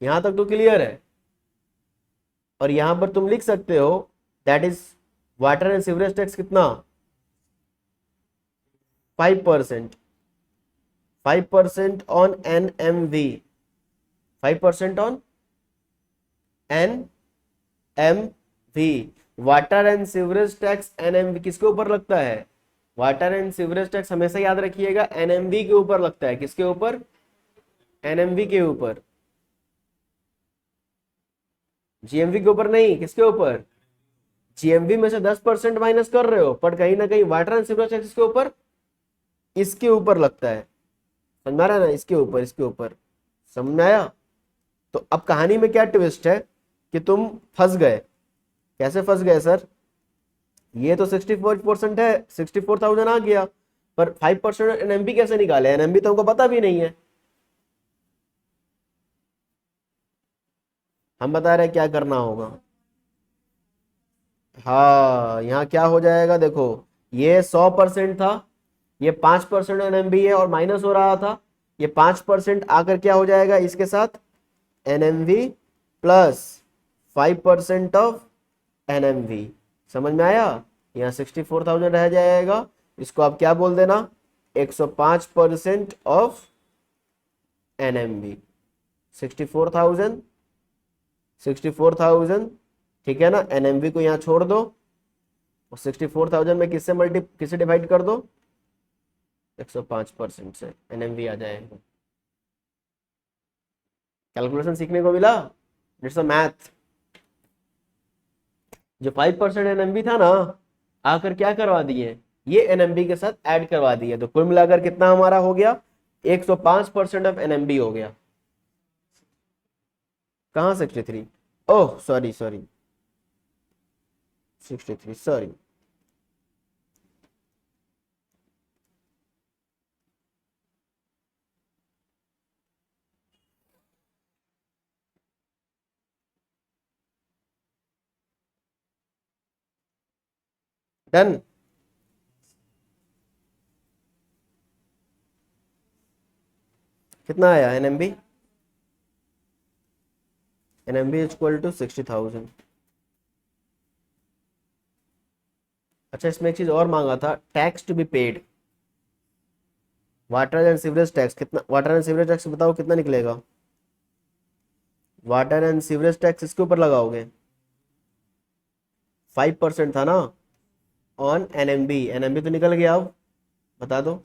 यहां तक तो क्लियर है। और यहां पर तुम लिख सकते हो that is water and sewerage tax कितना? 5%। 5% on NMV, 5% on NMV. Water and sewerage tax NMV किसके ऊपर लगता है? वाटर एंड सीवरेज टैक्स हमेशा याद रखिएगा एनएमवी के ऊपर लगता है। किसके ऊपर? एनएमवी के ऊपर, जीएमवी के ऊपर नहीं। किसके ऊपर? जीएमवी में से 10% माइनस कर रहे हो, पर कहीं ना कहीं वाटर एंड सीवरेज टैक्स के ऊपर, इसके ऊपर लगता है। समझ में आ रहा है ना? इसके ऊपर, इसके ऊपर। समझ में आया? तो अब कहानी में क्या ट्विस्ट है कि तुम फंस गए। कैसे फंस गए सर? ये तो 64% है, 64,000 आ गया, पर 5% एनएमबी कैसे निकाले? एनएमबी तो हमको पता भी नहीं है। हम बता रहे हैं क्या करना होगा। हाँ, यहाँ क्या हो जाएगा देखो, ये 100% था, ये 5% एनएमबी है और माइनस हो रहा था। ये 5% आकर क्या हो जाएगा इसके साथ? एनएमवी प्लस 5% ऑफ एनएमवी। समझ में आया? यहाँ 64,000 रह जाएगा, इसको आप क्या बोल देना? 105% ऑफ एनएमवी। 64,000, 64,000, ठीक है ना? एनएमवी को यहाँ छोड़ दो और 64,000 में किससे डिवाइड कर दो? 105% से एनएमवी आ जाएगा। कैलकुलेशन सीखने को मिला? It's a math. जो 5% एनएमबी था ना, आकर क्या करवा दिए? ये एनएमबी के साथ ऐड करवा दिए। तो कुल मिलाकर कितना हमारा हो गया? 105% ऑफ एनएमबी हो गया। कहाँ 63? Oh sorry sorry, 63, sorry. Done. कितना आया एनएमबी? NMB equal to 60,000। अच्छा, इसमें एक चीज और मांगा था, tax to be paid. Water and sewerage tax कितना? वाटर एंड सीवरेज टैक्स बताओ कितना निकलेगा? वाटर एंड सीवरेज टैक्स इसके ऊपर लगाओगे, 5% था ना ऑन एनएमबी। एनएमबी तो निकल गया, अब बता दो।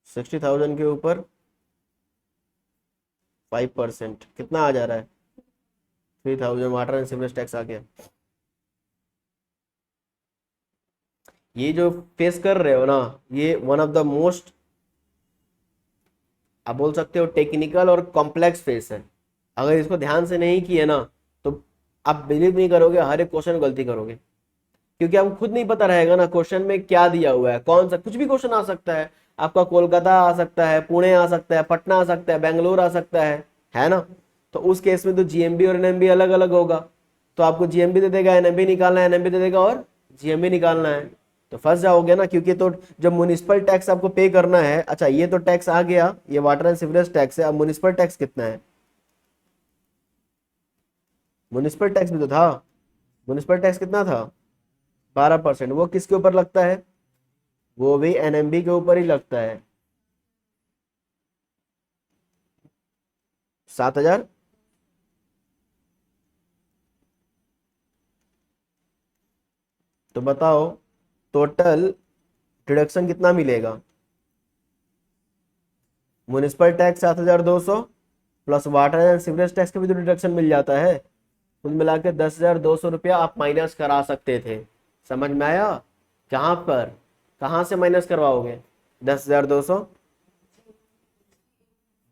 60,000 के ऊपर 5% कितना आ जा रहा है? 3,000 वाटर एंड सीवरेज टैक्स आ गया। ये जो फेस कर रहे हो ना, ये वन ऑफ द मोस्ट, आप बोल सकते हो टेक्निकल और कॉम्प्लेक्स फेस है। अगर इसको ध्यान से नहीं किए ना तो आप बिलीव नहीं करोगे, हर एक क्वेश्चन गलती करोगे। क्योंकि आपको खुद नहीं पता रहेगा ना क्वेश्चन में क्या दिया हुआ है, कौन सा, कुछ भी क्वेश्चन आ सकता है। आपका कोलकाता आ सकता है, पुणे आ सकता है, पटना आ सकता है, बेंगलोर आ सकता है ना? तो उस केस में तो जीएमबी और एनएमबी अलग अलग होगा। तो आपको जीएमबी दे देगा, एनएमबी निकालना है, एनएमबी दे देगा और जीएमबी निकालना है, तो फंस जाओगे ना। क्योंकि तो जब म्युनिसिपल टैक्स आपको पे करना है, अच्छा ये तो टैक्स आ गया, ये वाटर एंड सीवरेज टैक्स है। अब म्युनिसिपल टैक्स कितना है? म्युनिसिपल टैक्स भी तो था। म्युनिसिपल टैक्स कितना था? 12%। वो किसके ऊपर लगता है? वो भी एनएमबी के ऊपर ही लगता है। 7,000। तो बताओ टोटल डिडक्शन कितना मिलेगा? Municipal tax 7,200 plus water and sewerage tax का भी तो डिडक्शन मिल जाता है। कुल मिला के 10,200 रुपया आप माइनस करा सकते थे। समझ में आया? कहाँ पर, कहाँ से माइनस करवाओगे? 10,200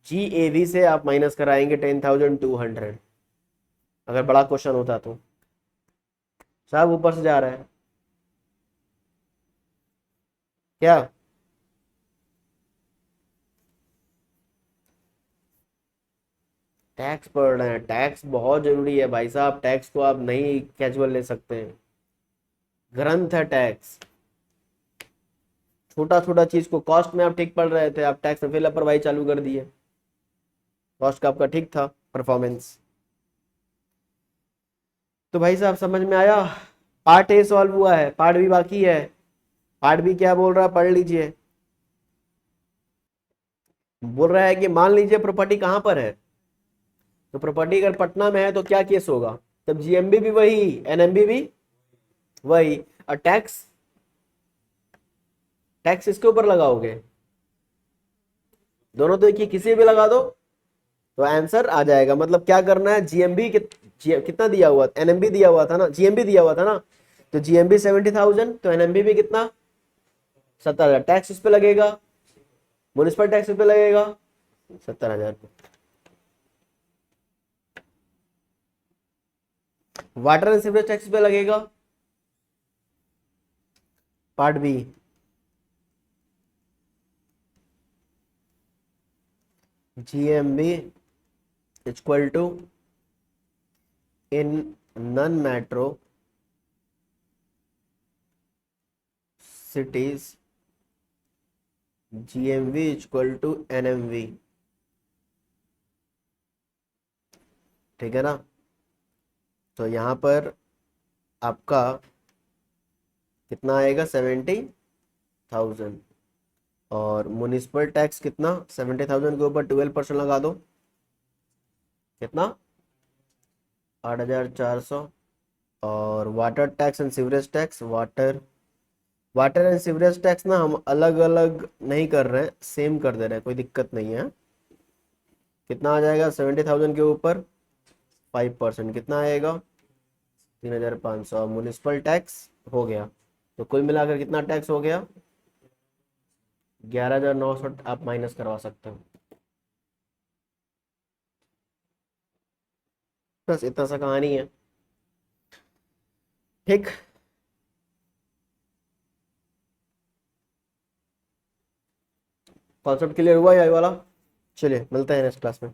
GAV से आप माइनस कराएंगे 10,200, अगर बड़ा क्वेश्चन होता तो। साहब ऊपर से जा रहा है क्या? टैक्स पढ़ रहे हैं, टैक्स बहुत जरूरी है भाई साहब, टैक्स को आप नहीं कैजुअल ले सकते हैं। ग्रंथ है टैक्स। छोटा छोटा चीज को कॉस्ट में आप ठीक पढ़ रहे थे, आप टैक्स में फिर लापरवाही चालू कर दिए। कॉस्ट का आपका ठीक था परफॉर्मेंस। तो भाई साहब समझ में आया? पार्ट ए सॉल्व हुआ है, पार्ट बी बाकी है। पार्ट बी क्या बोल रहा है, पढ़ लीजिए। बोल रहा है कि मान लीजिए प्रॉपर्टी कहां पर है, तो प्रॉपर्टी अगर पटना में है तो क्या केस होगा? तब जीएमबी भी वही, एनएमबी भी वही, और टैक्स, टैक्स इसके ऊपर लगाओगे। दोनों तो एक ही, किसी भी लगा दो तो आंसर आ जाएगा। मतलब क्या करना है, जीएमबी कितना दिया हुआ, एनएमबी दिया हुआ था ना, जीएमबी दिया हुआ था ना, तो जीएमबी 70,000, तो एनएमबी भी कितना? 70,000। टैक्स इस पे लगेगा, म्युनिसिपल टैक्स इस पे लगेगा 70,000। वाटर एंड सीवरेज टैक्स पे लगेगा। Part B, GMV equal to in non metro cities GMV equal to NMV. ठीक है ना? तो यहां पर आपका कितना आएगा? 70,000। और म्युनिसिपल टैक्स कितना? 70,000 के ऊपर 12% लगा दो, कितना? 8,400। और water tax and sewerage tax, water and sewerage tax ना हम अलग अलग नहीं कर रहे हैं, सेम कर दे रहे हैं, कोई दिक्कत नहीं है। कितना आ जाएगा 70,000 के ऊपर? 5%, कितना आएगा? 3,500। म्युनिसिपल टैक्स हो गया, तो कुल मिलाकर कितना टैक्स हो गया? 11,900 आप माइनस करवा सकते हो। बस इतना सा कहानी है। ठीक। कॉन्सेप्ट क्लियर हुआ ये वाला? चलिए मिलते हैं नेक्स्ट क्लास में।